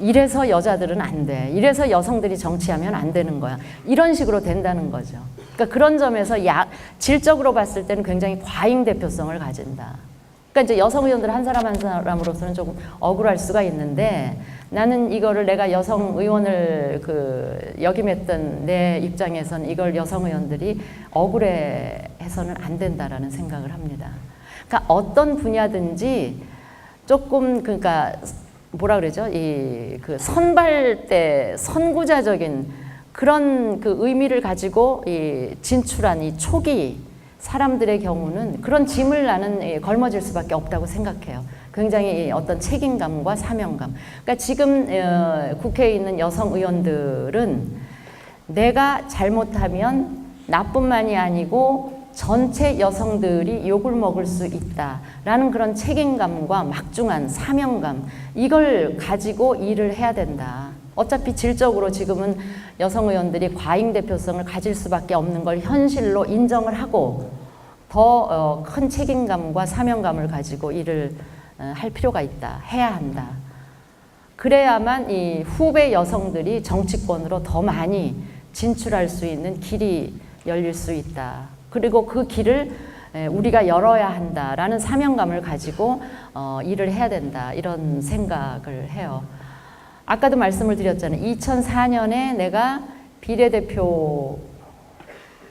이래서 여자들은 안 돼, 이래서 여성들이 정치하면 안 되는 거야, 이런 식으로 된다는 거죠. 그러니까 그런 점에서 질적으로 봤을 때는 굉장히 과잉 대표성을 가진다. 그러니까 이제 여성 의원들 한 사람 한 사람으로서는 조금 억울할 수가 있는데, 나는 이거를 내가 여성 의원을 역임했던 내 입장에서는 이걸 여성 의원들이 억울해해서는 안 된다라는 생각을 합니다. 그러니까 어떤 분야든지 조금 뭐라 그러죠? 선발대, 선구자적인 그런 의미를 가지고 진출한 이 초기 사람들의 경우는 그런 짐을 나는 걸머질 수밖에 없다고 생각해요. 굉장히 어떤 책임감과 사명감. 그러니까 지금 국회에 있는 여성 의원들은 내가 잘못하면 나뿐만이 아니고 전체 여성들이 욕을 먹을 수 있다라는 그런 책임감과 막중한 사명감, 이걸 가지고 일을 해야 된다. 어차피 질적으로 지금은 여성 의원들이 과잉 대표성을 가질 수밖에 없는 걸 현실로 인정을 하고 더 큰 책임감과 사명감을 가지고 일을 할 필요가 있다, 해야 한다. 그래야만 이 후배 여성들이 정치권으로 더 많이 진출할 수 있는 길이 열릴 수 있다. 그리고 그 길을 우리가 열어야 한다라는 사명감을 가지고 일을 해야 된다. 이런 생각을 해요. 아까도 말씀을 드렸잖아요. 2004년에 내가 비례대표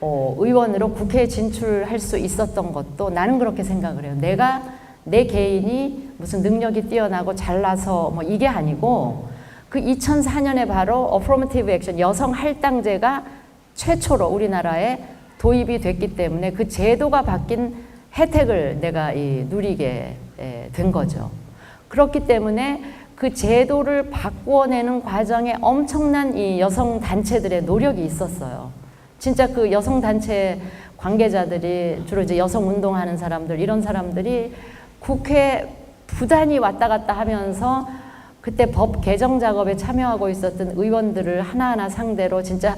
의원으로 국회에 진출할 수 있었던 것도 나는 그렇게 생각을 해요. 내 개인이 무슨 능력이 뛰어나고 잘나서 뭐 이게 아니고 그 2004년에 바로 어프로머티브 액션 여성 할당제가 최초로 우리나라에 도입이 됐기 때문에 그 제도가 바뀐 혜택을 내가 누리게 된 거죠. 그렇기 때문에 그 제도를 바꾸어내는 과정에 엄청난 이 여성 단체들의 노력이 있었어요. 진짜 그 여성 단체 관계자들이 주로 이제 여성 운동하는 사람들 이런 사람들이 국회 부단히 왔다 갔다 하면서 그때 법 개정 작업에 참여하고 있었던 의원들을 하나하나 상대로 진짜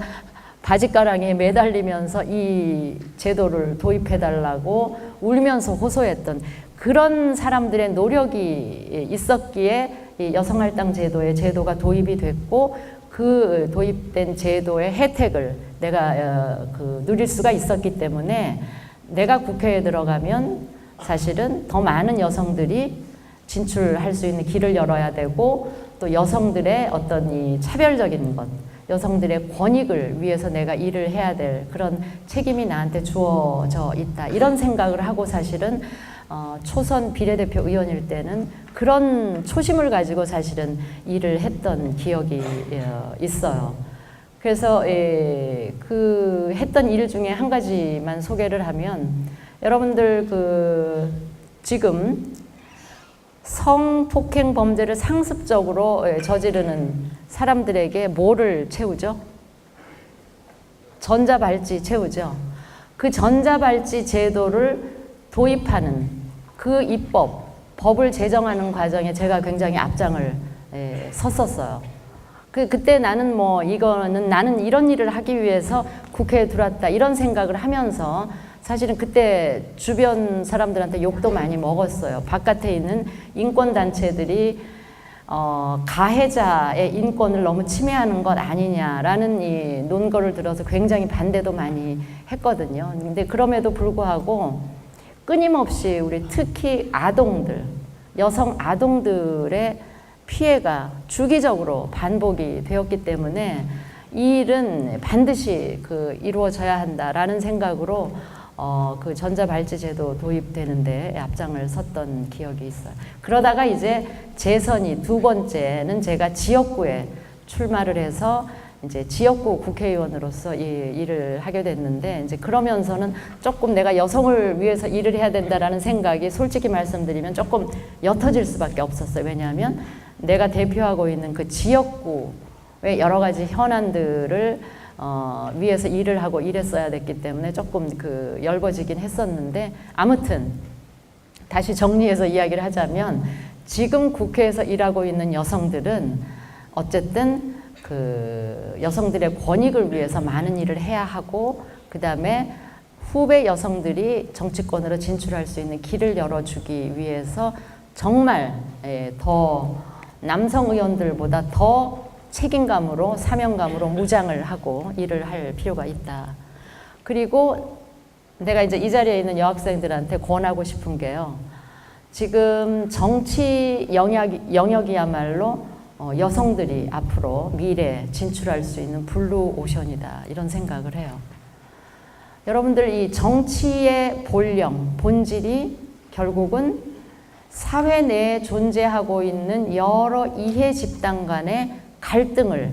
바짓가랑이에 매달리면서 이 제도를 도입해달라고 울면서 호소했던 그런 사람들의 노력이 있었기에 이 여성할당 제도가 도입이 됐고 그 도입된 제도의 혜택을 내가 누릴 수가 있었기 때문에 내가 국회에 들어가면 사실은 더 많은 여성들이 진출할 수 있는 길을 열어야 되고 또 여성들의 어떤 이 차별적인 것, 여성들의 권익을 위해서 내가 일을 해야 될 그런 책임이 나한테 주어져 있다. 이런 생각을 하고 사실은 초선 비례대표 의원일 때는 그런 초심을 가지고 사실은 일을 했던 기억이 있어요. 그래서 그 했던 일 중에 한 가지만 소개를 하면 여러분들 지금 성폭행 범죄를 상습적으로 저지르는 사람들에게 뭐를 채우죠? 전자발찌 채우죠. 그 전자발찌 제도를 도입하는 그 법을 제정하는 과정에 제가 굉장히 앞장을 섰었어요. 그때 나는 나는 이런 일을 하기 위해서 국회에 들어왔다 이런 생각을 하면서 사실은 그때 주변 사람들한테 욕도 많이 먹었어요. 바깥에 있는 인권단체들이 가해자의 인권을 너무 침해하는 것 아니냐라는 이 논거를 들어서 굉장히 반대도 많이 했거든요. 근데 그럼에도 불구하고 끊임없이 우리 특히 여성 아동들의 피해가 주기적으로 반복이 되었기 때문에 이 일은 반드시 이루어져야 한다라는 생각으로 그 전자발찌 제도 도입되는데 앞장을 섰던 기억이 있어요. 그러다가 이제 재선이 두 번째는 제가 지역구에 출마를 해서 이제 지역구 국회의원으로서 이 일을 하게 됐는데 이제 그러면서는 조금 내가 여성을 위해서 일을 해야 된다라는 생각이 솔직히 말씀드리면 조금 옅어질 수밖에 없었어요. 왜냐하면 내가 대표하고 있는 그 지역구의 여러 가지 현안들을 위해서 일을 하고 일했어야 됐기 때문에 조금 엷어지긴 했었는데 아무튼 다시 정리해서 이야기를 하자면 지금 국회에서 일하고 있는 여성들은 어쨌든 여성들의 권익을 위해서 많은 일을 해야 하고 그 다음에 후배 여성들이 정치권으로 진출할 수 있는 길을 열어주기 위해서 정말 더 남성 의원들보다 더 책임감으로 사명감으로 무장을 하고 일을 할 필요가 있다. 그리고 내가 이제 이 자리에 있는 여학생들한테 권하고 싶은 게요. 지금 정치 영역이야말로 여성들이 앞으로 미래에 진출할 수 있는 블루 오션이다. 이런 생각을 해요. 여러분들 이 정치의 본질이 결국은 사회 내에 존재하고 있는 여러 이해 집단 간의 갈등을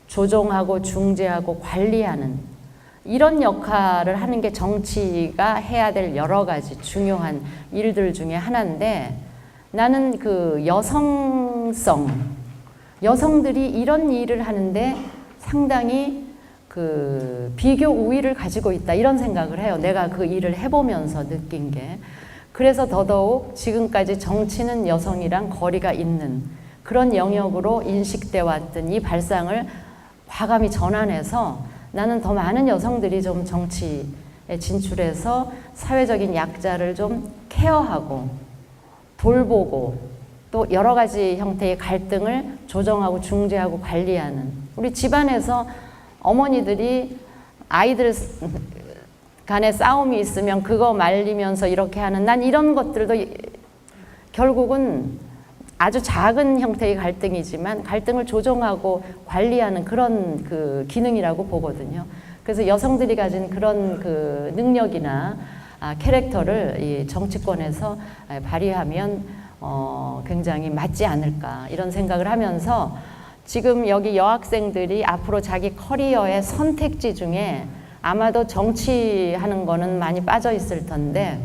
조정하고 중재하고 관리하는 이런 역할을 하는 게 정치가 해야 될 여러 가지 중요한 일들 중에 하나인데 나는 여성들이 이런 일을 하는데 상당히 비교 우위를 가지고 있다 이런 생각을 해요. 내가 그 일을 해보면서 느낀 게. 그래서 더더욱 지금까지 정치는 여성이랑 거리가 있는 그런 영역으로 인식돼 왔던 이 발상을 과감히 전환해서 나는 더 많은 여성들이 좀 정치에 진출해서 사회적인 약자를 좀 케어하고 돌보고 또 여러 가지 형태의 갈등을 조정하고 중재하고 관리하는 우리 집안에서 어머니들이 아이들 간에 싸움이 있으면 그거 말리면서 이렇게 하는, 난 이런 것들도 결국은 아주 작은 형태의 갈등이지만 갈등을 조정하고 관리하는 그런 그 기능이라고 보거든요. 그래서 여성들이 가진 그런 그 능력이나 캐릭터를 이 정치권에서 발휘하면 굉장히 맞지 않을까 이런 생각을 하면서, 지금 여기 여학생들이 앞으로 자기 커리어의 선택지 중에 아마도 정치하는 거는 많이 빠져 있을 텐데,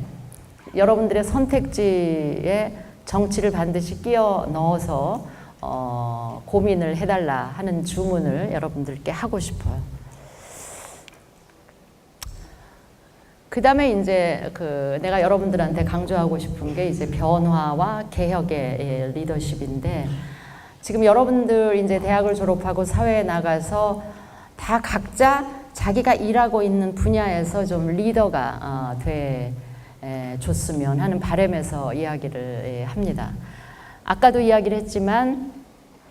여러분들의 선택지에 정치를 반드시 끼워 넣어서 고민을 해달라 하는 주문을 여러분들께 하고 싶어요. 그 다음에 이제 내가 여러분들한테 강조하고 싶은 게 이제 변화와 개혁의 리더십인데, 지금 여러분들 이제 대학을 졸업하고 사회에 나가서 다 각자 자기가 일하고 있는 분야에서 좀 리더가 줬으면 하는 바람에서 이야기를 합니다. 아까도 이야기를 했지만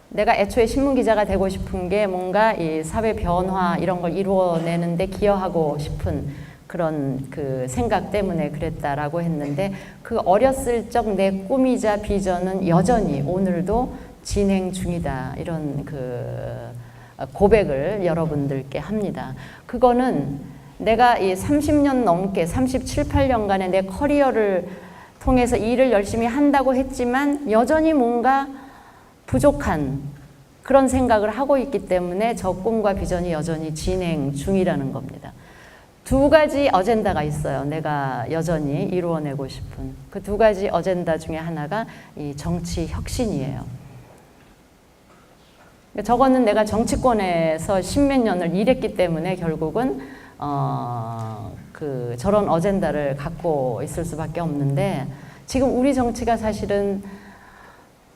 내가 애초에 신문기자가 되고 싶은 게 뭔가 이 사회 변화 이런 걸 이루어내는데 기여하고 싶은 그런 그 생각 때문에 그랬다라고 했는데, 그 어렸을 적 내 꿈이자 비전은 여전히 오늘도 진행 중이다, 이런 그 고백을 여러분들께 합니다. 그거는 내가 이 30년 넘게 37, 8년간의 내 커리어를 통해서 일을 열심히 한다고 했지만 여전히 뭔가 부족한 그런 생각을 하고 있기 때문에 저 꿈과 비전이 여전히 진행 중이라는 겁니다. 두 가지 어젠다가 있어요. 내가 여전히 이루어내고 싶은 그 두 가지 어젠다 중에 하나가 이 정치 혁신이에요. 저거는 내가 정치권에서 십몇 년을 일했기 때문에 결국은 저런 어젠다를 갖고 있을 수밖에 없는데, 지금 우리 정치가 사실은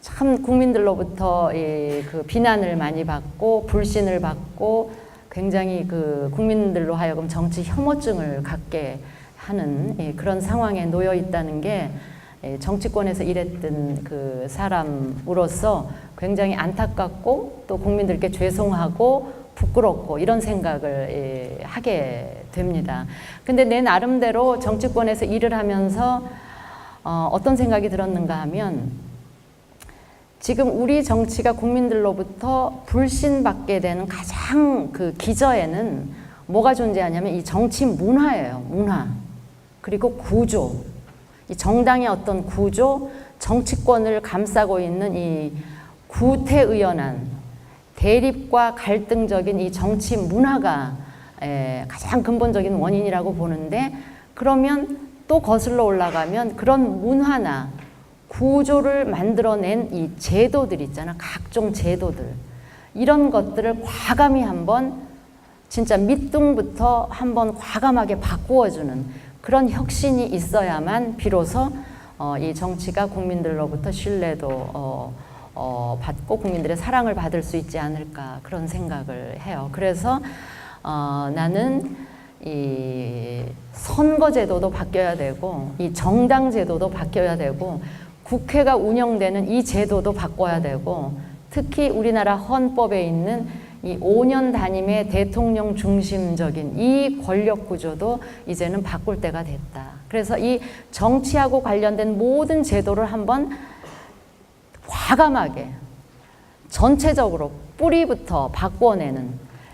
참 국민들로부터 그 비난을 많이 받고 불신을 받고 굉장히 그 국민들로 하여금 정치 혐오증을 갖게 하는 그런 상황에 놓여 있다는 게 정치권에서 일했던 그 사람으로서 굉장히 안타깝고 또 국민들께 죄송하고 부끄럽고 이런 생각을 하게 됩니다. 근데 내 나름대로 정치권에서 일을 하면서 어떤 생각이 들었는가 하면, 지금 우리 정치가 국민들로부터 불신받게 되는 가장 그 기저에는 뭐가 존재하냐면 이 정치 문화예요. 문화. 그리고 구조. 이 정당의 어떤 구조, 정치권을 감싸고 있는 이 구태의연한 대립과 갈등적인 이 정치 문화가 가장 근본적인 원인이라고 보는데, 그러면 또 거슬러 올라가면 그런 문화나 구조를 만들어낸 이 제도들 있잖아. 각종 제도들. 이런 것들을 과감히 한번 진짜 밑둥부터 한번 과감하게 바꾸어주는 그런 혁신이 있어야만 비로소 이 정치가 국민들로부터 신뢰도 받고 국민들의 사랑을 받을 수 있지 않을까, 그런 생각을 해요. 그래서 나는 이 선거제도도 바뀌어야 되고 이 정당제도도 바뀌어야 되고 국회가 운영되는 이 제도도 바꿔야 되고, 특히 우리나라 헌법에 있는 이 5년 단임의 대통령 중심적인 이 권력 구조도 이제는 바꿀 때가 됐다. 그래서 이 정치하고 관련된 모든 제도를 한번 과감하게 전체적으로 뿌리부터 바꿔내는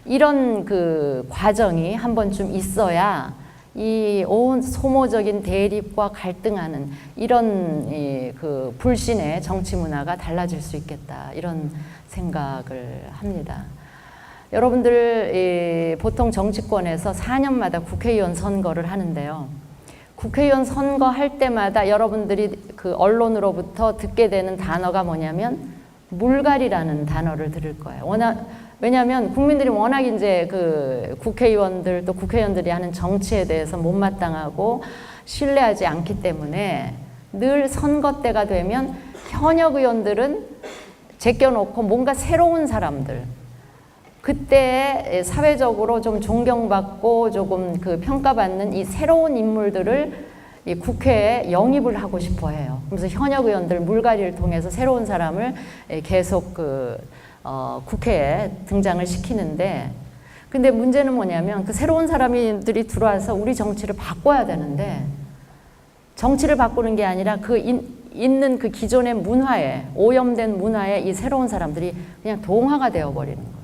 이런 그 과정이 한 번쯤 있어야 이 온 소모적인 대립과 갈등하는 이런 그 불신의 정치 문화가 달라질 수 있겠다, 이런 생각을 합니다. 여러분들 보통 정치권에서 4년마다 국회의원 선거를 하는데요. 국회의원 선거할 때마다 여러분들이 그 언론으로부터 듣게 되는 단어가 뭐냐면 물갈이라는 단어를 들을 거예요. 왜냐하면 국민들이 워낙 이제 그 국회의원들 또 국회의원들이 하는 정치에 대해서 못마땅하고 신뢰하지 않기 때문에 늘 선거 때가 되면 현역 의원들은 제껴놓고 뭔가 새로운 사람들, 그때 사회적으로 좀 존경받고 조금 그 평가받는 이 새로운 인물들을 이 국회에 영입을 하고 싶어 해요. 그래서 현역 의원들 물갈이를 통해서 새로운 사람을 계속 국회에 등장을 시키는데, 근데 문제는 뭐냐면 그 새로운 사람들이 들어와서 우리 정치를 바꿔야 되는데 정치를 바꾸는 게 아니라 있는 그 기존의 문화에, 오염된 문화에 이 새로운 사람들이 그냥 동화가 되어버리는 거예요.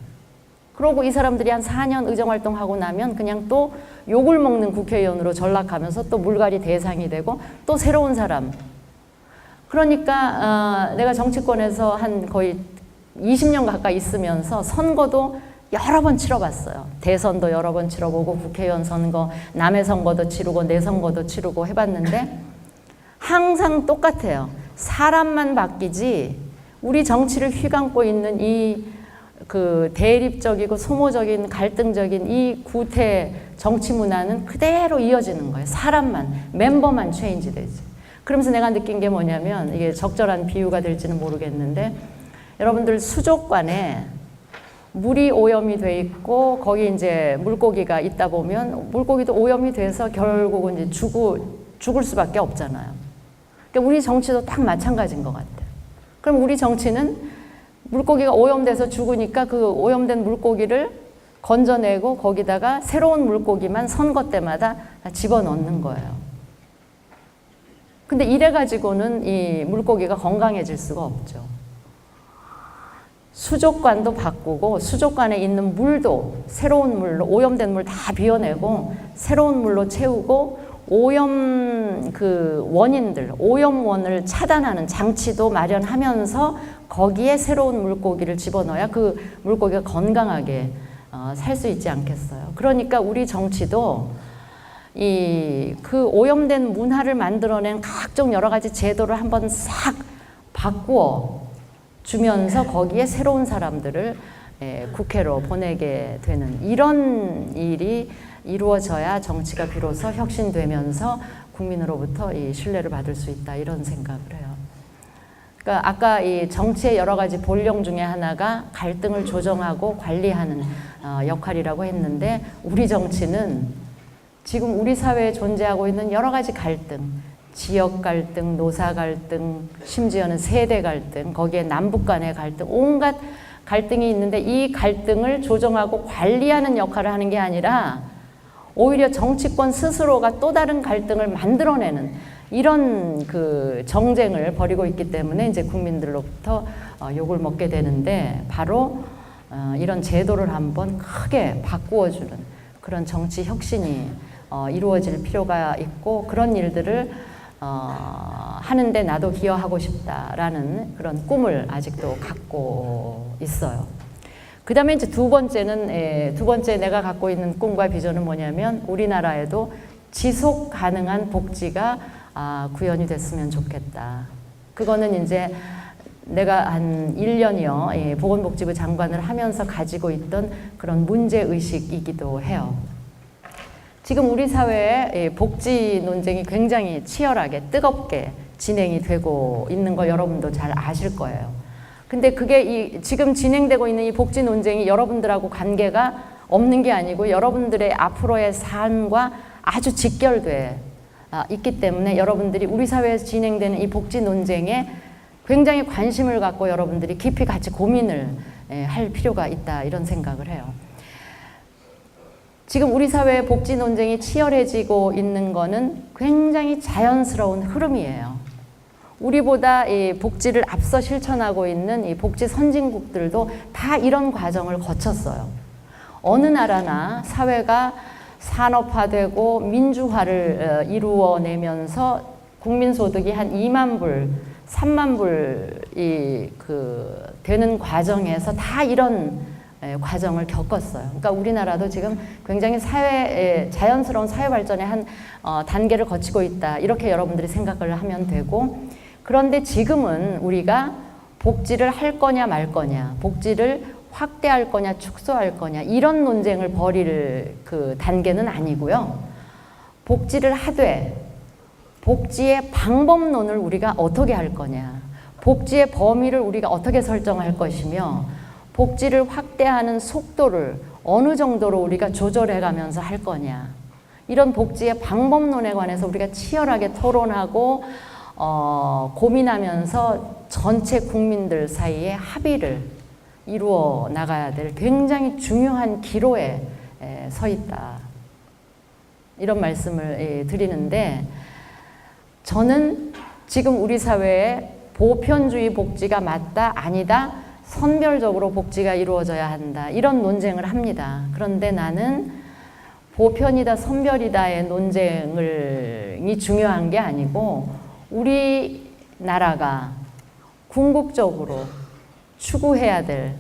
그러고 이 사람들이 한 4년 의정활동하고 나면 그냥 또 욕을 먹는 국회의원으로 전락하면서 또 물갈이 대상이 되고 또 새로운 사람. 그러니까 내가 정치권에서 한 거의 20년 가까이 있으면서 선거도 여러 번 치러봤어요. 대선도 여러 번 치러보고 국회의원 선거, 남의 선거도 치르고 내 선거도 치르고 해봤는데 항상 똑같아요. 사람만 바뀌지 우리 정치를 휘감고 있는 이 그 대립적이고 소모적인 갈등적인 이 구태 정치 문화는 그대로 이어지는 거예요. 사람만, 멤버만 체인지 되지. 그러면서 내가 느낀 게 뭐냐면 이게 적절한 비유가 될지는 모르겠는데 여러분들 수족관에 물이 오염이 돼 있고 거기 이제 물고기가 있다 보면 물고기도 오염이 돼서 결국은 이제 죽을 수밖에 없잖아요. 그러니까 우리 정치도 딱 마찬가지인 것 같아요. 그럼 우리 정치는 물고기가 오염돼서 죽으니까 그 오염된 물고기를 건져내고 거기다가 새로운 물고기만 선거 때마다 다 집어넣는 거예요. 근데 이래가지고는 이 물고기가 건강해질 수가 없죠. 수족관도 바꾸고 수족관에 있는 물도 새로운 물로 오염된 물 다 비워내고 새로운 물로 채우고 오염 그 원인들, 오염원을 차단하는 장치도 마련하면서 거기에 새로운 물고기를 집어넣어야 그 물고기가 건강하게 살 수 있지 않겠어요. 그러니까 우리 정치도 그 오염된 문화를 만들어낸 각종 여러 가지 제도를 한번 싹 바꾸어 주면서 거기에 새로운 사람들을 국회로 보내게 되는 이런 일이 이루어져야 정치가 비로소 혁신되면서 국민으로부터 이 신뢰를 받을 수 있다 이런 생각을 해요. 그러니까 아까 이 정치의 여러 가지 본령 중에 하나가 갈등을 조정하고 관리하는 역할이라고 했는데 우리 정치는 지금 우리 사회에 존재하고 있는 여러 가지 갈등, 지역 갈등, 노사 갈등, 심지어는 세대 갈등, 거기에 남북 간의 갈등, 온갖 갈등이 있는데 이 갈등을 조정하고 관리하는 역할을 하는 게 아니라 오히려 정치권 스스로가 또 다른 갈등을 만들어내는 이런 그 정쟁을 벌이고 있기 때문에 이제 국민들로부터 욕을 먹게 되는데 바로 이런 제도를 한번 크게 바꾸어주는 그런 정치 혁신이 이루어질 필요가 있고 그런 일들을 하는데 나도 기여하고 싶다라는 그런 꿈을 아직도 갖고 있어요. 그 다음에 이제 두 번째 내가 갖고 있는 꿈과 비전은 뭐냐면 우리나라에도 지속 가능한 복지가 구현이 됐으면 좋겠다. 그거는 이제 내가 한 1년여 보건복지부 장관을 하면서 가지고 있던 그런 문제의식이기도 해요. 지금 우리 사회에 복지 논쟁이 굉장히 치열하게 뜨겁게 진행이 되고 있는 거 여러분도 잘 아실 거예요. 근데 그게 지금 진행되고 있는 이 복지 논쟁이 여러분들하고 관계가 없는 게 아니고 여러분들의 앞으로의 삶과 아주 직결돼 있기 때문에 여러분들이 우리 사회에서 진행되는 이 복지 논쟁에 굉장히 관심을 갖고 여러분들이 깊이 같이 고민을 할 필요가 있다 이런 생각을 해요. 지금 우리 사회의 복지 논쟁이 치열해지고 있는 거는 굉장히 자연스러운 흐름이에요. 우리보다 이 복지를 앞서 실천하고 있는 이 복지 선진국들도 다 이런 과정을 거쳤어요. 어느 나라나 사회가 산업화되고 민주화를 이루어내면서 국민소득이 한 2만 불, 3만 불이 되는 과정에서 다 이런 과정을 겪었어요. 그러니까 우리나라도 지금 굉장히 자연스러운 사회 발전의 한 단계를 거치고 있다. 이렇게 여러분들이 생각을 하면 되고 그런데 지금은 우리가 복지를 할 거냐 말 거냐, 복지를 확대할 거냐 축소할 거냐 이런 논쟁을 벌일 그 단계는 아니고요. 복지를 하되 복지의 방법론을 우리가 어떻게 할 거냐, 복지의 범위를 우리가 어떻게 설정할 것이며 복지를 확대하는 속도를 어느 정도로 우리가 조절해 가면서 할 거냐 이런 복지의 방법론에 관해서 우리가 치열하게 토론하고 고민하면서 전체 국민들 사이에 합의를 이루어 나가야 될 굉장히 중요한 기로에 서 있다. 이런 말씀을 드리는데, 저는 지금 우리 사회에 보편주의 복지가 맞다, 아니다, 선별적으로 복지가 이루어져야 한다, 이런 논쟁을 합니다. 그런데 나는 보편이다, 선별이다의 논쟁이 중요한 게 아니고, 우리나라가 궁극적으로 추구해야 될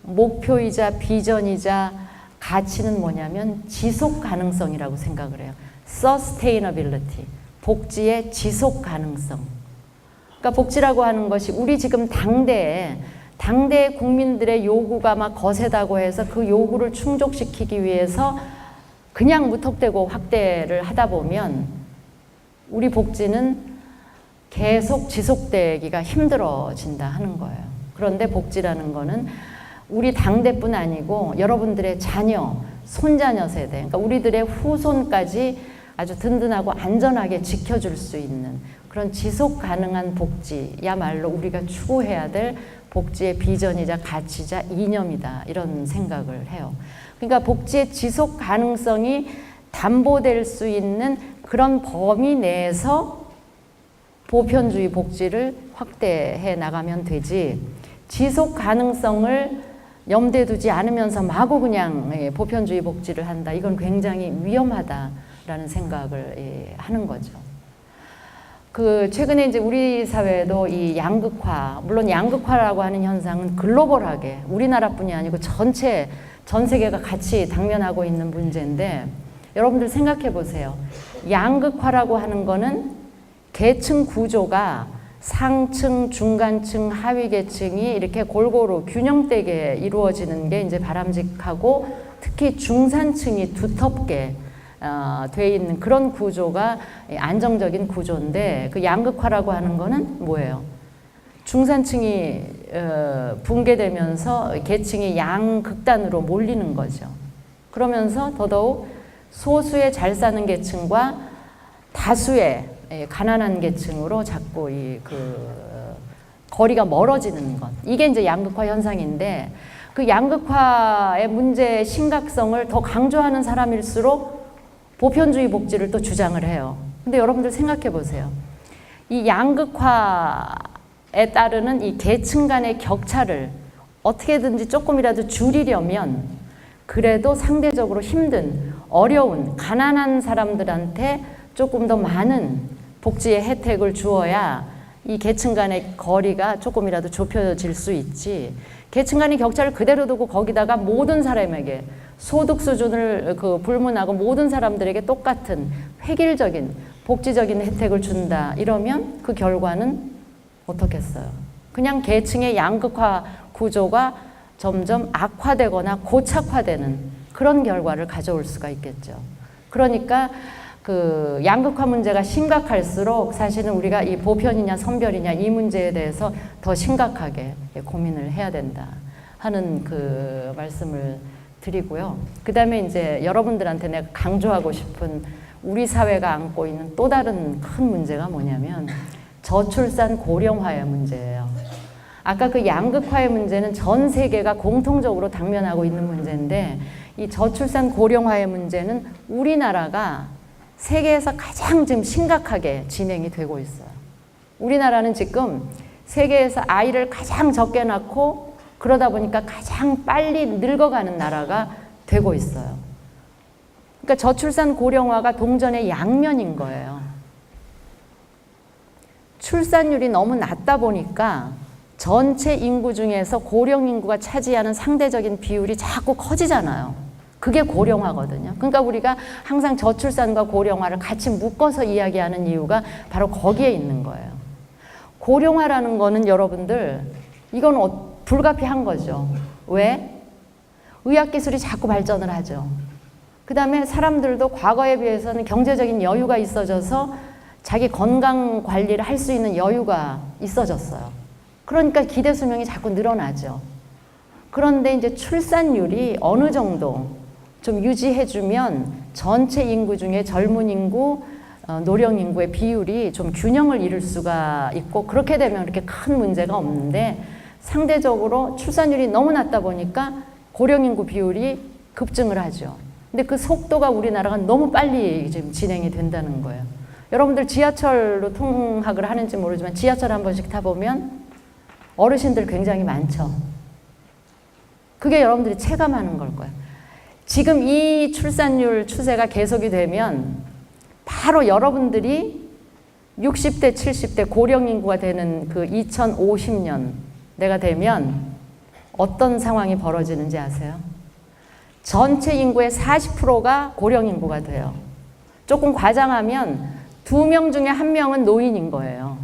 목표이자 비전이자 가치는 뭐냐면 지속 가능성이라고 생각을 해요. Sustainability, 복지의 지속 가능성. 그러니까 복지라고 하는 것이 우리 지금 당대에 국민들의 요구가 막 거세다고 해서 그 요구를 충족시키기 위해서 그냥 무턱대고 확대를 하다 보면 우리 복지는 계속 지속되기가 힘들어진다 하는 거예요. 그런데 복지라는 거는 우리 당대뿐 아니고 여러분들의 자녀, 손자녀 세대, 그러니까 우리들의 후손까지 아주 든든하고 안전하게 지켜줄 수 있는 그런 지속 가능한 복지야말로 우리가 추구해야 될 복지의 비전이자 가치자 이념이다, 이런 생각을 해요. 그러니까 복지의 지속 가능성이 담보될 수 있는 그런 범위 내에서 보편주의 복지를 확대해 나가면 되지, 지속 가능성을 염두에 두지 않으면서 마구 그냥 보편주의 복지를 한다, 이건 굉장히 위험하다라는 생각을 하는 거죠. 최근에 이제 우리 사회도 이 양극화, 물론 양극화라고 하는 현상은 글로벌하게 우리나라뿐이 아니고 전 세계가 같이 당면하고 있는 문제인데, 여러분들 생각해 보세요. 양극화라고 하는 거는 계층 구조가 상층, 중간층, 하위 계층이 이렇게 골고루 균형되게 이루어지는 게 이제 바람직하고, 특히 중산층이 두텁게 돼 있는 그런 구조가 안정적인 구조인데, 그 양극화라고 하는 거는 뭐예요? 중산층이 붕괴되면서 계층이 양극단으로 몰리는 거죠. 그러면서 더더욱 소수의 잘 사는 계층과 다수의 가난한 계층으로 자꾸 거리가 멀어지는 것, 이게 이제 양극화 현상인데, 그 양극화의 문제의 심각성을 더 강조하는 사람일수록 보편주의 복지를 또 주장을 해요. 근데 여러분들 생각해 보세요. 이 양극화에 따르는 이 계층 간의 격차를 어떻게든지 조금이라도 줄이려면 그래도 상대적으로 힘든, 어려운, 가난한 사람들한테 조금 더 많은 복지의 혜택을 주어야 이 계층 간의 거리가 조금이라도 좁혀질 수 있지, 계층 간의 격차를 그대로 두고 거기다가 모든 사람에게 소득 수준을 불문하고 모든 사람들에게 똑같은 획일적인 복지적인 혜택을 준다, 이러면 그 결과는 어떻겠어요? 그냥 계층의 양극화 구조가 점점 악화되거나 고착화되는 그런 결과를 가져올 수가 있겠죠. 그러니까 그 양극화 문제가 심각할수록 사실은 우리가 이 보편이냐 선별이냐 이 문제에 대해서 더 심각하게 고민을 해야 된다 하는 그 말씀을 드리고요. 그 다음에 이제 여러분들한테 내가 강조하고 싶은 우리 사회가 안고 있는 또 다른 큰 문제가 뭐냐면 저출산 고령화의 문제예요. 아까 그 양극화의 문제는 전 세계가 공통적으로 당면하고 있는 문제인데, 이 저출산 고령화의 문제는 우리나라가 세계에서 가장 지금 심각하게 진행이 되고 있어요. 우리나라는 지금 세계에서 아이를 가장 적게 낳고 그러다 보니까 가장 빨리 늙어가는 나라가 되고 있어요. 그러니까 저출산 고령화가 동전의 양면인 거예요. 출산율이 너무 낮다 보니까 전체 인구 중에서 고령 인구가 차지하는 상대적인 비율이 자꾸 커지잖아요. 그게 고령화거든요. 그러니까 우리가 항상 저출산과 고령화를 같이 묶어서 이야기하는 이유가 바로 거기에 있는 거예요. 고령화라는 거는 여러분들, 이건 불가피한 거죠. 왜? 의학기술이 자꾸 발전을 하죠. 그 다음에 사람들도 과거에 비해서는 경제적인 여유가 있어져서 자기 건강 관리를 할 수 있는 여유가 있어졌어요. 그러니까 기대 수명이 자꾸 늘어나죠. 그런데 이제 출산율이 어느 정도 좀 유지해주면 전체 인구 중에 젊은 인구, 노령 인구의 비율이 좀 균형을 이룰 수가 있고, 그렇게 되면 그렇게 큰 문제가 없는데, 상대적으로 출산율이 너무 낮다 보니까 고령 인구 비율이 급증을 하죠. 근데 그 속도가 우리나라가 너무 빨리 지금 진행이 된다는 거예요. 여러분들 지하철로 통학을 하는지 모르지만 지하철 한 번씩 타보면 어르신들 굉장히 많죠. 그게 여러분들이 체감하는 걸 거예요. 지금 이 출산율 추세가 계속이 되면 바로 여러분들이 60대, 70대 고령 인구가 되는 그 2050년 내가 되면 어떤 상황이 벌어지는지 아세요? 전체 인구의 40%가 고령 인구가 돼요. 조금 과장하면 2명 중에 1명은 노인인 거예요.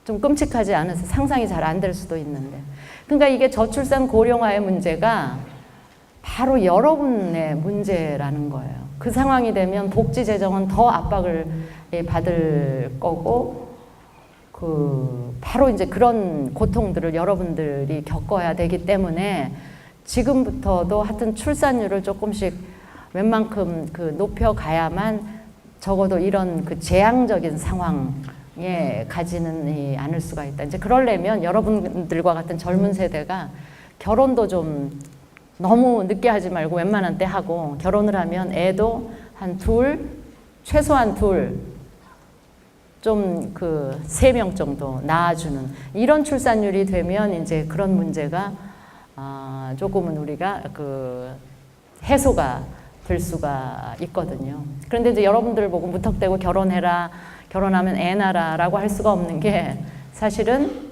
좀 끔찍하지 않아서 상상이 잘 안 될 수도 있는데. 그러니까 이게 저출산 고령화의 문제가 바로 여러분의 문제라는 거예요. 그 상황이 되면 복지 재정은 더 압박을 받을 거고, 바로 이제 그런 고통들을 여러분들이 겪어야 되기 때문에 지금부터도 하여튼 출산율을 조금씩 웬만큼 높여가야만 적어도 이런 재앙적인 상황에 가지는 않을 수가 있다. 이제 그러려면 여러분들과 같은 젊은 세대가 결혼도 좀 너무 늦게 하지 말고 웬만한 때 하고, 결혼을 하면 애도 한 둘, 최소한 둘, 좀 3명 정도 낳아주는 이런 출산율이 되면 이제 그런 문제가 조금은 우리가 해소가 될 수가 있거든요. 그런데 이제 여러분들 보고 무턱대고 결혼해라, 결혼하면 애 낳아라라고 할 수가 없는 게 사실은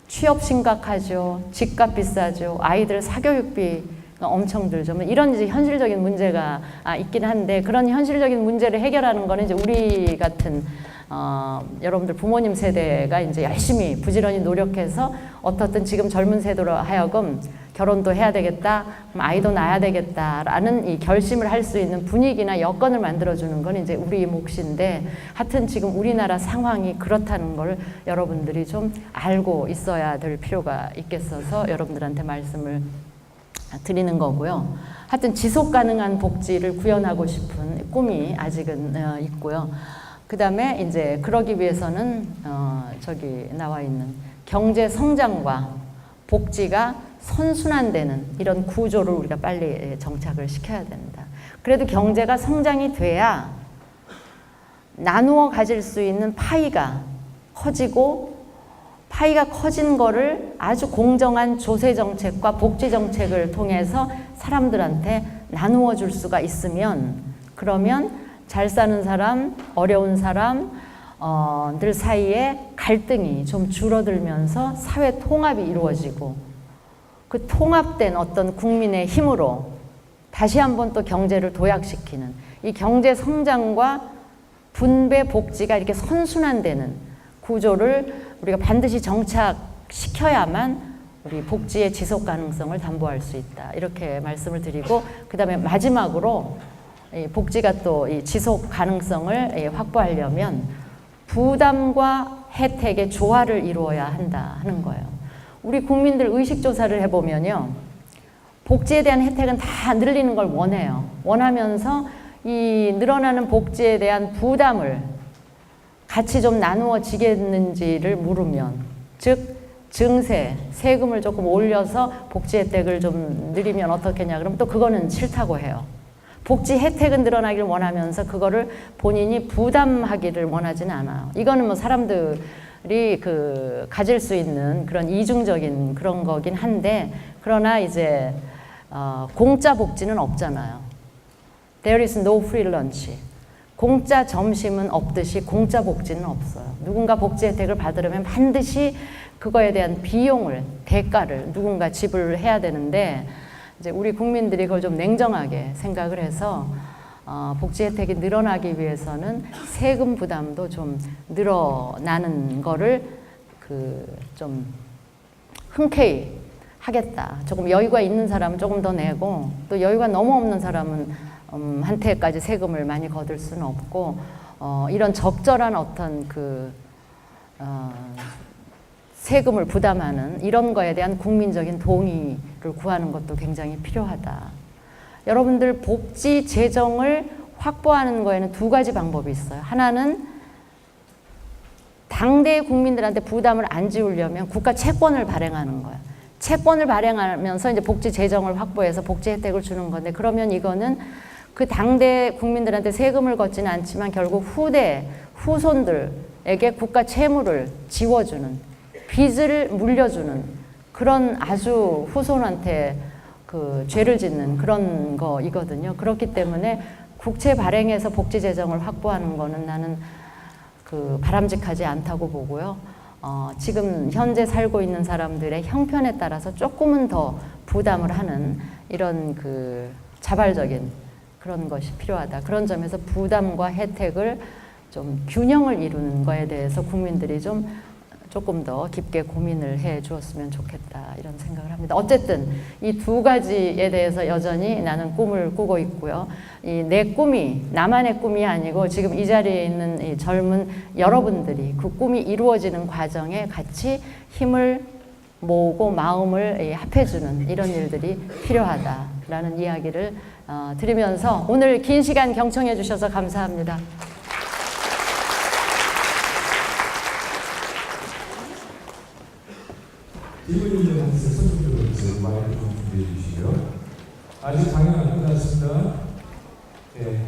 취업 심각하죠. 집값 비싸죠. 아이들 사교육비 엄청 들죠. 이런 이제 현실적인 문제가 있긴 한데, 그런 현실적인 문제를 해결하는 거는 이제 우리 같은 여러분들 부모님 세대가 이제 열심히 부지런히 노력해서 어떻든 지금 젊은 세대로 하여금 결혼도 해야 되겠다, 아이도 낳아야 되겠다라는 이 결심을 할 수 있는 분위기나 여건을 만들어주는 건 이제 우리 몫인데, 하여튼 지금 우리나라 상황이 그렇다는 걸 여러분들이 좀 알고 있어야 될 필요가 있겠어서 여러분들한테 말씀을 드리는 거고요. 하여튼 지속 가능한 복지를 구현하고 싶은 꿈이 아직은 있고요. 그 다음에 이제 그러기 위해서는 저기 나와 있는 경제 성장과 복지가 선순환되는 이런 구조를 우리가 빨리 정착을 시켜야 된다. 그래도 경제가 성장이 돼야 나누어 가질 수 있는 파이가 커지고, 파이가 커진 거를 아주 공정한 조세 정책과 복지 정책을 통해서 사람들한테 나누어 줄 수가 있으면, 그러면 잘 사는 사람, 어려운 사람 들 사이에 갈등이 좀 줄어들면서 사회 통합이 이루어지고, 그 통합된 어떤 국민의 힘으로 다시 한번 또 경제를 도약시키는 이 경제 성장과 분배 복지가 이렇게 선순환되는 구조를 우리가 반드시 정착시켜야만 우리 복지의 지속 가능성을 담보할 수 있다. 이렇게 말씀을 드리고, 그 다음에 마지막으로 이 복지가 또 이 지속 가능성을 확보하려면 부담과 혜택의 조화를 이루어야 한다 하는 거예요. 우리 국민들 의식조사를 해보면요, 복지에 대한 혜택은 다 늘리는 걸 원해요. 원하면서 이 늘어나는 복지에 대한 부담을 같이 좀 나누어지겠는지를 물으면, 즉 증세, 세금을 조금 올려서 복지 혜택을 좀 늘리면 어떻겠냐 그러면 또 그거는 싫다고 해요. 복지 혜택은 늘어나길 원하면서 그거를 본인이 부담하기를 원하지는 않아요. 이거는 뭐 사람들이 가질 수 있는 그런 이중적인 그런 거긴 한데, 그러나 이제 공짜 복지는 없잖아요. There is no free lunch. 공짜 점심은 없듯이 공짜 복지는 없어요. 누군가 복지 혜택을 받으려면 반드시 그거에 대한 비용을, 대가를 누군가 지불해야 되는데, 이제 우리 국민들이 그걸 좀 냉정하게 생각을 해서 복지 혜택이 늘어나기 위해서는 세금 부담도 좀 늘어나는 거를 좀 흔쾌히 하겠다. 조금 여유가 있는 사람은 조금 더 내고, 또 여유가 너무 없는 사람은 한테까지 세금을 많이 거둘 수는 없고, 이런 적절한 어떤 세금을 부담하는 이런 거에 대한 국민적인 동의를 구하는 것도 굉장히 필요하다. 여러분들 복지 재정을 확보하는 거에는 2가지 방법이 있어요. 하나는 당대 국민들한테 부담을 안 지우려면 국가 채권을 발행하는 거예요. 채권을 발행하면서 이제 복지 재정을 확보해서 복지 혜택을 주는 건데, 그러면 이거는 그 당대 국민들한테 세금을 걷지는 않지만 결국 후손들에게 국가 채무를 지워주는, 빚을 물려주는 그런 아주 후손한테 그 죄를 짓는 그런 거이거든요. 그렇기 때문에 국채 발행해서 복지 재정을 확보하는 거는 나는 그 바람직하지 않다고 보고요. 지금 현재 살고 있는 사람들의 형편에 따라서 조금은 더 부담을 하는 이런 그 자발적인 그런 것이 필요하다. 그런 점에서 부담과 혜택을 좀 균형을 이루는 거에 대해서 국민들이 조금 더 깊게 고민을 해 주었으면 좋겠다, 이런 생각을 합니다. 어쨌든 이 두 가지에 대해서 여전히 나는 꿈을 꾸고 있고요. 이 내 꿈이 나만의 꿈이 아니고 지금 이 자리에 있는 이 젊은 여러분들이 그 꿈이 이루어지는 과정에 같이 힘을 모으고 마음을 합해주는 이런 일들이 필요하다라는 이야기를 드리면서 오늘 긴 시간 경청해 주셔서 감사합니다. 질문이 있는 한 선생님들 마이크 좀 준비해 주시고요. 아직 강연 안 끝났습니다. 네.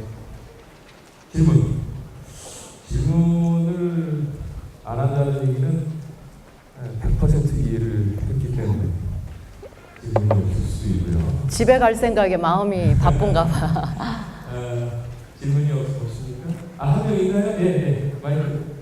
질문을 안 한다는 얘기는 100% 이해를 했기 때문에 질문이 없을 수도 있고요. 집에 갈 생각에 마음이 바쁜가 봐. 질문이 없습니까? 한 명 있나요? 네, 마이크.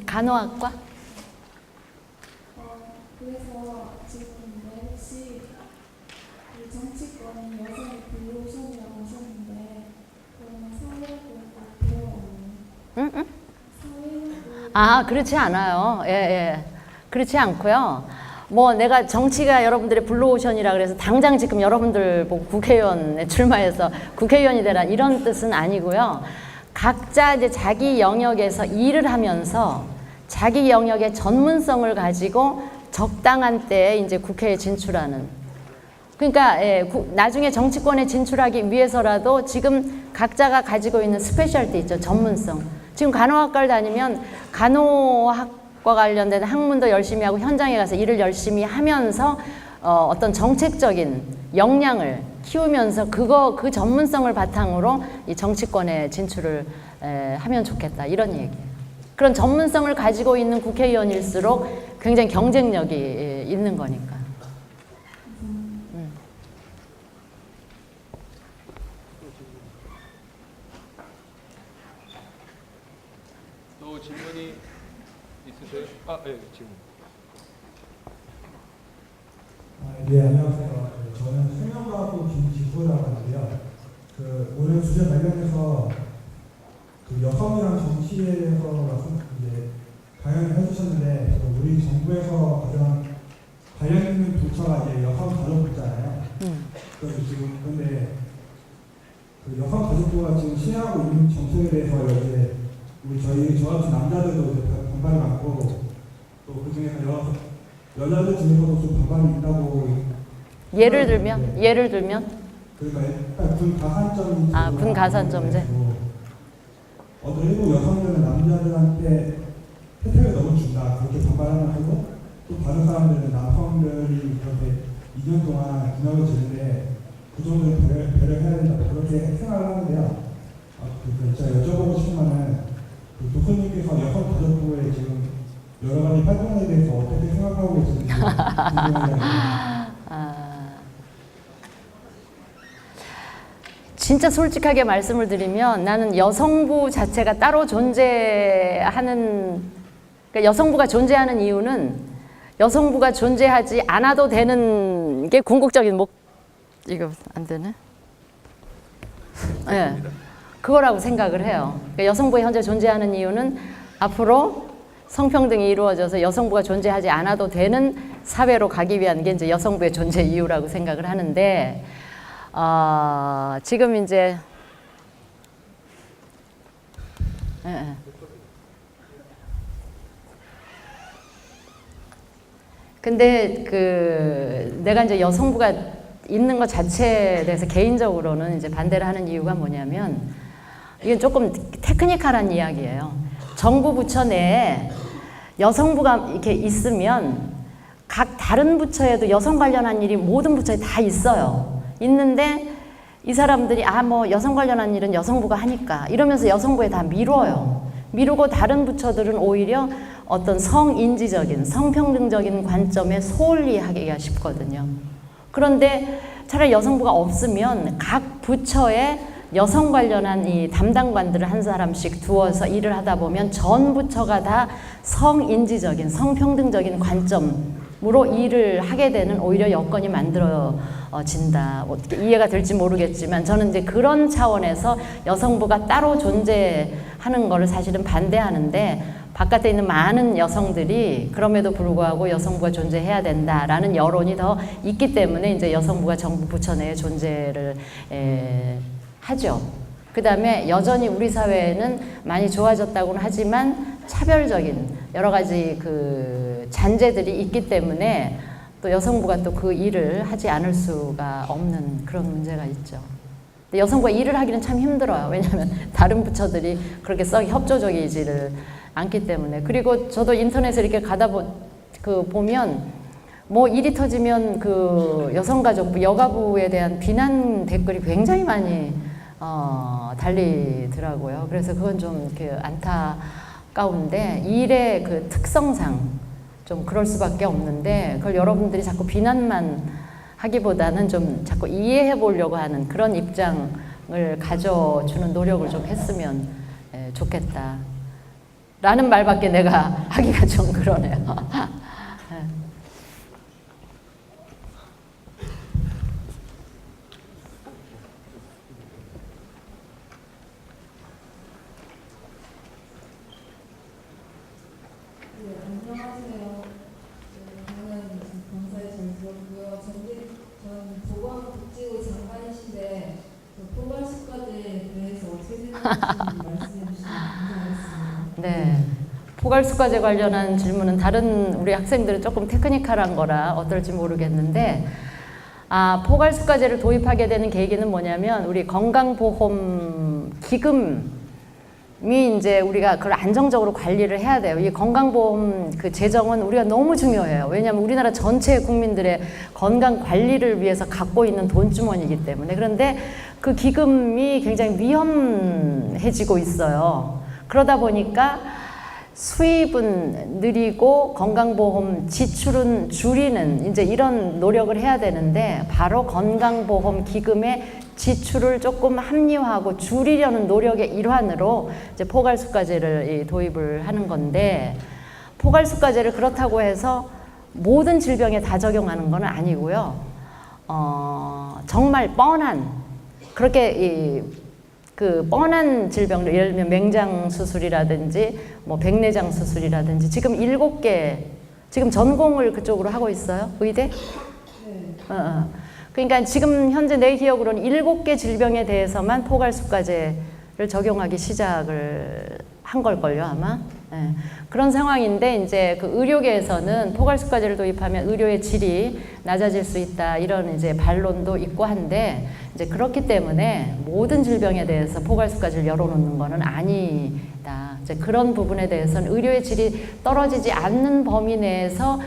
간호학과? 그래서 지금 혹시 그 정치권 여성의 블루오션이라고 하셨는데 그러면 사회학과 필요하나요? 응? 사회학과 그렇지 않아요. 예. 그렇지 않고요. 뭐 내가 정치가 여러분들의 블루오션이라 그래서 당장 지금 여러분들 보고 국회의원에 출마해서 국회의원이 되라 이런 뜻은 아니고요. 각자 이제 자기 영역에서 일을 하면서 자기 영역의 전문성을 가지고 적당한 때에 이제 국회에 진출하는. 그러니까 나중에 정치권에 진출하기 위해서라도 지금 각자가 가지고 있는 스페셜티 있죠, 전문성. 지금 간호학과를 다니면 간호학과 관련된 학문도 열심히 하고 현장에 가서 일을 열심히 하면서 어떤 정책적인 역량을 키우면서 그 전문성을 바탕으로 이 정치권에 진출을 하면 좋겠다, 이런 얘기예요. 그런 전문성을 가지고 있는 국회의원일수록 굉장히 경쟁력이 있는 거니까. 또 질문이 있으세요? 네, 질문. 네, 안녕하세요. 저는 생명과학부 김지구라고 하는데요. 오늘 주제 관련해서 여성이랑 정치에 대해서 강연을 해주셨는데 우리 정부에서 가장 관련 있는 부처가 이제 여성가족부잖아요. 그런데 여성가족부가 지금 시행하고 있는 정책에 대해서 저 같은 남자들도 반발이 많고 또 그 중에서 여자들 중에서도 좀 반발이 있다고. 예를 들면 그러니까 약간 군 가산점이. 군 가산점제. 어떤 일부 여성들은 남자들한테 혜택을 너무 준다 그렇게 반발하는 하고, 또 다른 사람들은 남성들이 그렇게 2년 동안 군역을 지는데 그 정도는 배려해야 된다 그렇게 생각을 하는데요. 제가 여쭤보고 싶은 거는 교수님께서 여성가족부의 지금 여러 가지 활동에 대해서 어떻게 생각하고 계시는지 궁금해요. 진짜 솔직하게 말씀을 드리면 나는 여성부 자체가 따로 존재하는, 그러니까 여성부가 존재하는 이유는 여성부가 존재하지 않아도 되는 게 궁극적인 이거 안 되네? 네, 그거라고 생각을 해요. 그러니까 여성부가 현재 존재하는 이유는 앞으로 성평등이 이루어져서 여성부가 존재하지 않아도 되는 사회로 가기 위한 게 이제 여성부의 존재 이유라고 생각을 하는데, 지금 이제 근데 내가 이제 여성부가 있는 것 자체에 대해서 개인적으로는 이제 반대를 하는 이유가 뭐냐면 이게 조금 테크니컬한 이야기예요. 정부 부처 내에 여성부가 이렇게 있으면 각 다른 부처에도 여성 관련한 일이 모든 부처에 다 있어요. 있는데 이 사람들이 뭐 여성 관련한 일은 여성부가 하니까 이러면서 여성부에 다 미뤄요. 미루고 다른 부처들은 오히려 어떤 성인지적인 성평등적인 관점에 소홀히 하기가 쉽거든요. 그런데 차라리 여성부가 없으면 각 부처에 여성 관련한 이 담당관들을 한 사람씩 두어서 일을 하다 보면 전 부처가 다 성인지적인 성평등적인 관점으로 일을 하게 되는 오히려 여건이 만들어진다. 어떻게 이해가 될지 모르겠지만 저는 이제 그런 차원에서 여성부가 따로 존재하는 것을 사실은 반대하는데 바깥에 있는 많은 여성들이 그럼에도 불구하고 여성부가 존재해야 된다라는 여론이 더 있기 때문에 이제 여성부가 정부 부처 내에 존재를 하죠. 그 다음에 여전히 우리 사회에는 많이 좋아졌다고는 하지만 차별적인 여러 가지 잔재들이 있기 때문에 또 여성부가 또 그 일을 하지 않을 수가 없는 그런 문제가 있죠. 근데 여성부가 일을 하기는 참 힘들어요. 왜냐하면 다른 부처들이 그렇게 썩 협조적이지를 않기 때문에. 그리고 저도 인터넷에 이렇게 가다 보면 뭐 일이 터지면 여성가족부, 여가부에 대한 비난 댓글이 굉장히 많이 달리더라고요. 그래서 그건 좀 이렇게 안타까운데 일의 특성상 좀 그럴 수밖에 없는데 그걸 여러분들이 자꾸 비난만 하기보다는 좀 자꾸 이해해 보려고 하는 그런 입장을 가져주는 노력을 좀 했으면 좋겠다. 라는 말밖에 내가 하기가 좀 그러네요. 안녕하세요. 저는 강사에 잘 들었고요. 전 보건복지부 장관이신데 포괄수과제에 대해서 어떻게 생각하시는지 말씀해 주시면 감사하겠습니다. 네. 포괄수과제 관련한 질문은 다른 우리 학생들은 조금 테크니컬한 거라 어떨지 모르겠는데 포괄수과제를 도입하게 되는 계기는 뭐냐면 우리 건강보험 기금이 이제 우리가 그걸 안정적으로 관리를 해야 돼요. 이 건강보험 재정은 우리가 너무 중요해요. 왜냐하면 우리나라 전체 국민들의 건강 관리를 위해서 갖고 있는 돈주머니이기 때문에. 그런데 그 기금이 굉장히 위험해지고 있어요. 그러다 보니까 수입은 느리고 건강보험 지출은 줄이는 이제 이런 노력을 해야 되는데 바로 건강보험 기금의 지출을 조금 합리화하고 줄이려는 노력의 일환으로 이제 포괄수과제를 도입을 하는 건데 포괄수과제를 그렇다고 해서 모든 질병에 다 적용하는 건 아니고요. 정말 뻔한 그렇게 뻔한 질병들, 예를 들면 맹장 수술이라든지 뭐 백내장 수술이라든지 지금 7개 지금 전공을 그쪽으로 하고 있어요? 의대? 네. 그러니까 지금 현재 내 기억으로는 7개 질병에 대해서만 포괄수과제를 적용하기 시작을 한 걸걸요, 아마. 네. 그런 상황인데 이제 의료계에서는 포괄수과제를 도입하면 의료의 질이 낮아질 수 있다 이런 이제 반론도 있고 한데 이제 그렇기 때문에 모든 질병에 대해서 포괄수과제를 열어놓는 것은 아니다. 이제 그런 부분에 대해서는 의료의 질이 떨어지지 않는 범위 내에서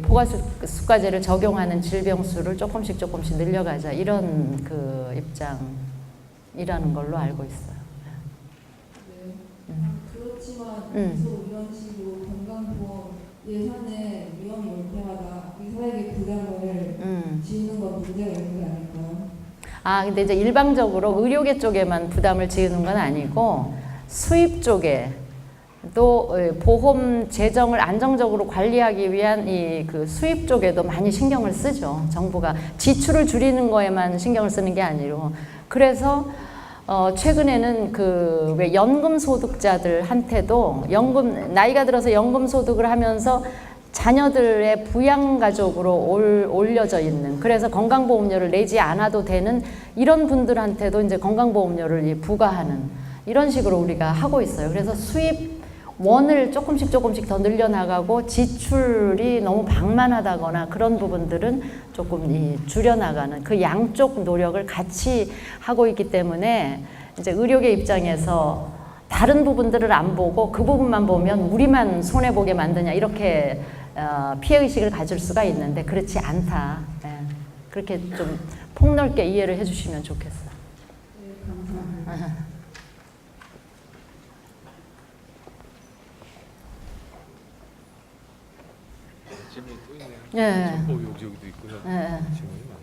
포괄수과제를 적용하는 질병 수를 조금씩 늘려가자 이런 입장이라는 걸로 알고 있어요. 그렇지만 계속 이런 식으로 건강보험 예산에 위험이 올 때마다 의사에게 부담을 지우는 건 문제가 있는 게 아닐까요? 근데 이제 일방적으로 의료계 쪽에만 부담을 지우는 건 아니고 수입 쪽에 또 보험 재정을 안정적으로 관리하기 위한 수입 쪽에도 많이 신경을 쓰죠. 정부가 지출을 줄이는 거에만 신경을 쓰는 게 아니고 그래서 최근에는 왜 연금 소득자들한테도 나이가 들어서 연금 소득을 하면서 자녀들의 부양가족으로 올려져 있는 그래서 건강보험료를 내지 않아도 되는 이런 분들한테도 이제 건강보험료를 부과하는 이런 식으로 우리가 하고 있어요. 그래서 수입 원을 조금씩 더 늘려나가고 지출이 너무 방만하다거나 그런 부분들은 조금 줄여나가는 그 양쪽 노력을 같이 하고 있기 때문에 이제 의료계 입장에서 다른 부분들을 안 보고 그 부분만 보면 우리만 손해보게 만드냐 이렇게 피해의식을 가질 수가 있는데 그렇지 않다. 예. 그렇게 좀 폭넓게 이해를 해주시면 좋겠어요. 네, 감사합니다. 질문이 또 있네요. 예. 여기도 있고요. 예. 질문이 많네요.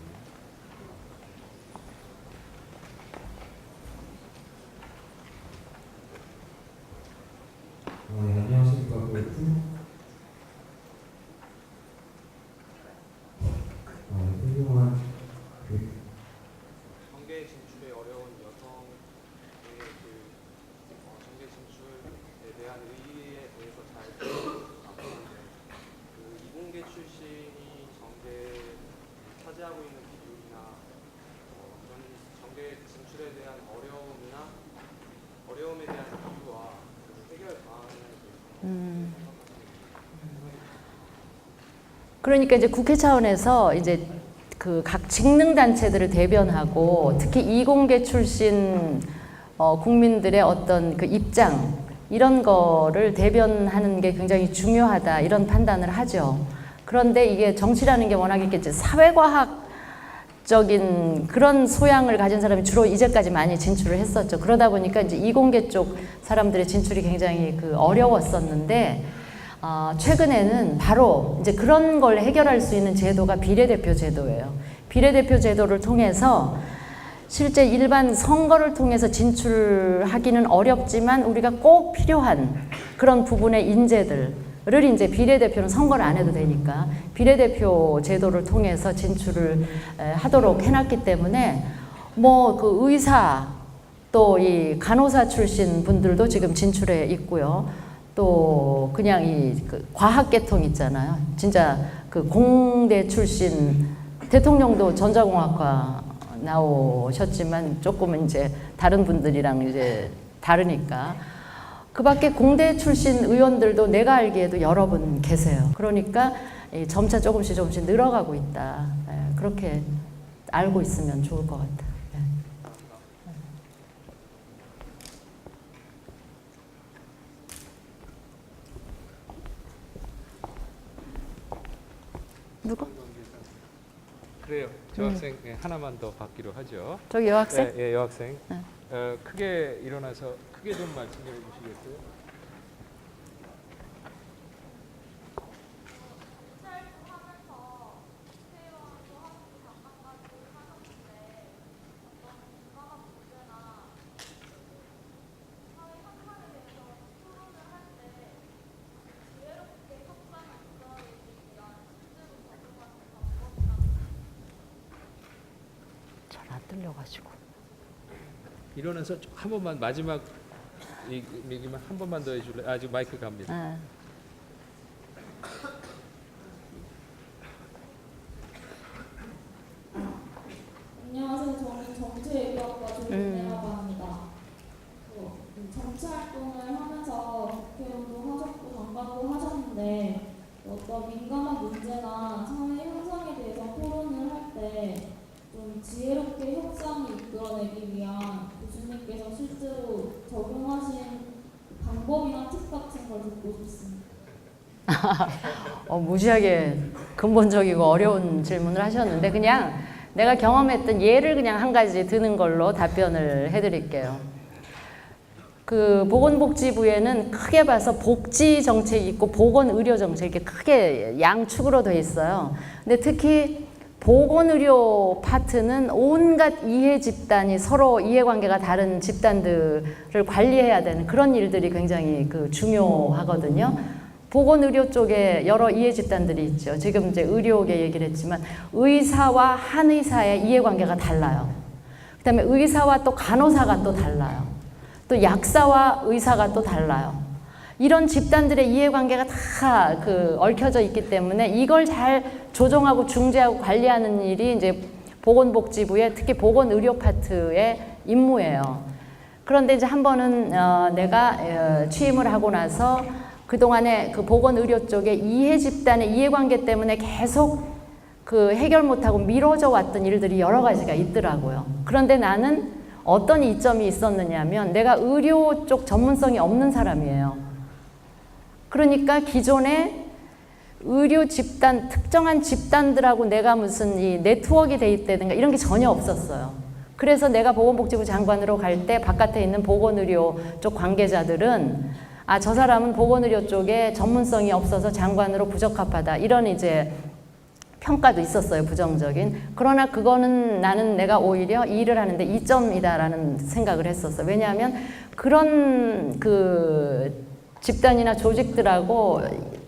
네, 안녕하십니까. 훌륭한 정계 진출에 어려운 여성의 정계 진출에 대한 의의에 대해서 잘 알았는데 이공계 출신이 정계를 차지하고 있는 비율이나 그런 정계 진출에 대한 어려움에 대한 이유와 해결 방안에 대해서 그러니까 이제 국회 차원에서 이제 그 각 직능 단체들을 대변하고 특히 이공계 출신 국민들의 어떤 그 입장 이런 거를 대변하는 게 굉장히 중요하다 이런 판단을 하죠. 그런데 이게 정치라는 게 워낙 이렇게 사회과학적인 그런 소양을 가진 사람이 주로 이제까지 많이 진출을 했었죠. 그러다 보니까 이제 이공계 쪽 사람들의 진출이 굉장히 어려웠었는데 최근에는 바로 이제 그런 걸 해결할 수 있는 제도가 비례대표 제도예요. 비례대표 제도를 통해서 실제 일반 선거를 통해서 진출하기는 어렵지만 우리가 꼭 필요한 그런 부분의 인재들을 이제 비례대표는 선거를 안 해도 되니까 비례대표 제도를 통해서 진출을 하도록 해놨기 때문에 그 의사 또 이 간호사 출신 분들도 지금 진출해 있고요. 또 그냥 과학계통 있잖아요. 진짜 그 공대 출신 대통령도 전자공학과 나오셨지만 조금은 이제 다른 분들이랑 이제 다르니까 그 밖에 공대 출신 의원들도 내가 알기에도 여러 분 계세요. 그러니까 점차 조금씩 늘어가고 있다. 그렇게 알고 있으면 좋을 것 같아요. 누구? 그래요. 저 학생 하나만 더 받기로 하죠. 저기 여학생? 예, 여학생. 크게 일어나서 크게 좀 말씀해 주시겠어요? 안 들려가지고. 일어나서 한 번만 마지막 얘기만 한 번만 더 해줄래? 지금 마이크 갑니다. 안녕하세요. 저는 정치외교학과 조윤혜라고 합니다. 정치 활동을 하면서 국회의원도 하셨고 장관도 하셨는데 어떤 민감한 문제나 사회 현상에 대해서 토론을 할 때 좀 지혜롭게 협상을 이끌어내기 위한 교수님께서 실제로 적용하신 방법이나 팁 같은 걸 듣고 싶습니다. 무지하게 근본적이고 어려운 질문을 하셨는데 그냥 내가 경험했던 예를 그냥 한 가지 드는 걸로 답변을 해드릴게요. 그 보건복지부에는 크게 봐서 복지 정책이 있고 보건의료 정책이 이렇게 크게 양축으로 돼 있어요. 근데 특히 보건의료 파트는 온갖 이해 집단이 서로 이해관계가 다른 집단들을 관리해야 되는 그런 일들이 굉장히 중요하거든요. 보건의료 쪽에 여러 이해 집단들이 있죠. 지금 이제 의료계 얘기를 했지만 의사와 한의사의 이해관계가 달라요. 그다음에 의사와 또 간호사가 또 달라요. 또 약사와 의사가 또 달라요. 이런 집단들의 이해관계가 다 얽혀져 있기 때문에 이걸 잘 조정하고 중재하고 관리하는 일이 이제 보건복지부의 특히 보건의료 파트의 임무예요. 그런데 이제 한 번은 내가 취임을 하고 나서 그동안에 그 보건의료 쪽에 이해 집단의 이해관계 때문에 계속 그 해결 못하고 미뤄져 왔던 일들이 여러 가지가 있더라고요. 그런데 나는 어떤 이점이 있었느냐면 내가 의료 쪽 전문성이 없는 사람이에요. 그러니까 기존에 의료 집단, 특정한 집단들하고 내가 무슨 이 네트워크가 돼 있다든가 이런 게 전혀 없었어요. 그래서 내가 보건복지부 장관으로 갈 때 바깥에 있는 보건의료 쪽 관계자들은 아, 저 사람은 보건의료 쪽에 전문성이 없어서 장관으로 부적합하다. 이런 이제 평가도 있었어요, 부정적인. 그러나 그거는 나는 내가 오히려 이 일을 하는데 이점이다라는 생각을 했었어요. 왜냐하면 그런 그 집단이나 조직들하고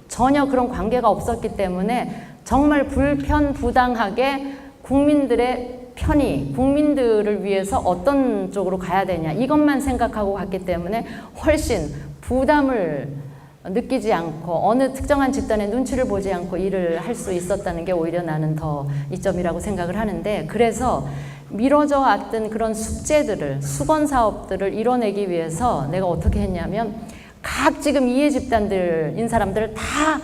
전혀 그런 관계가 없었기 때문에 정말 불편부당하게 국민들의 편의, 국민들을 위해서 어떤 쪽으로 가야 되냐 이것만 생각하고 갔기 때문에 훨씬 부담을 느끼지 않고 어느 특정한 집단의 눈치를 보지 않고 일을 할 수 있었다는 게 오히려 나는 더 이점이라고 생각을 하는데, 그래서 미뤄져 왔던 그런 숙제들을, 수건 사업들을 이뤄내기 위해서 내가 어떻게 했냐면 각 지금 이해 집단들인 사람들을 다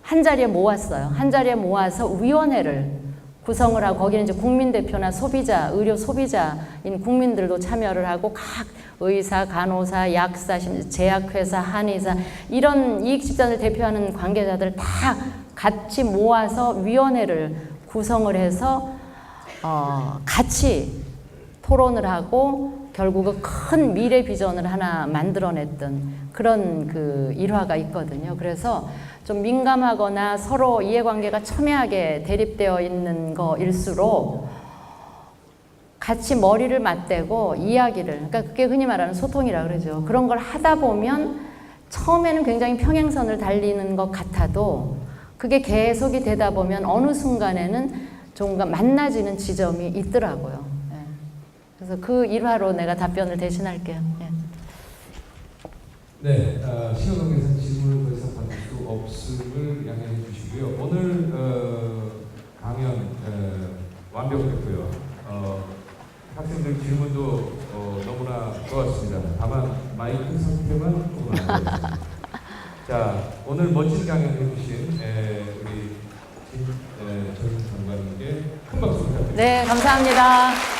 한 자리에 모았어요. 한 자리에 모아서 위원회를 구성을 하고 거기는 이제 국민대표나 소비자, 의료 소비자인 국민들도 참여를 하고 각 의사, 간호사, 약사, 제약회사, 한의사 이런 이익집단을 대표하는 관계자들 다 같이 모아서 위원회를 구성을 해서 같이 토론을 하고 결국은 큰 미래 비전을 하나 만들어냈던 그런 그 일화가 있거든요. 그래서 좀 민감하거나 서로 이해관계가 첨예하게 대립되어 있는 거일수록 같이 머리를 맞대고 이야기를, 그러니까 그게 흔히 말하는 소통이라 그러죠. 그런 걸 하다 보면 처음에는 굉장히 평행선을 달리는 것 같아도 그게 계속이 되다 보면 어느 순간에는 좀 만나지는 지점이 있더라고요. 예. 그래서 그 일화로 내가 답변을 대신할게요. 예. 네, 시간 관계상 질문을 더 이상 받을 수 없음을 양해해 주시고요. 오늘 강연 완벽했고요. 학생들 질문도 너무나 좋았습니다. 다만 마이크 상태만 조금 안 좋았습니다. 자, 오늘 멋진 강연 해주신 우리 전 장관님께 큰 박수 부탁드립니다. 네, 감사합니다.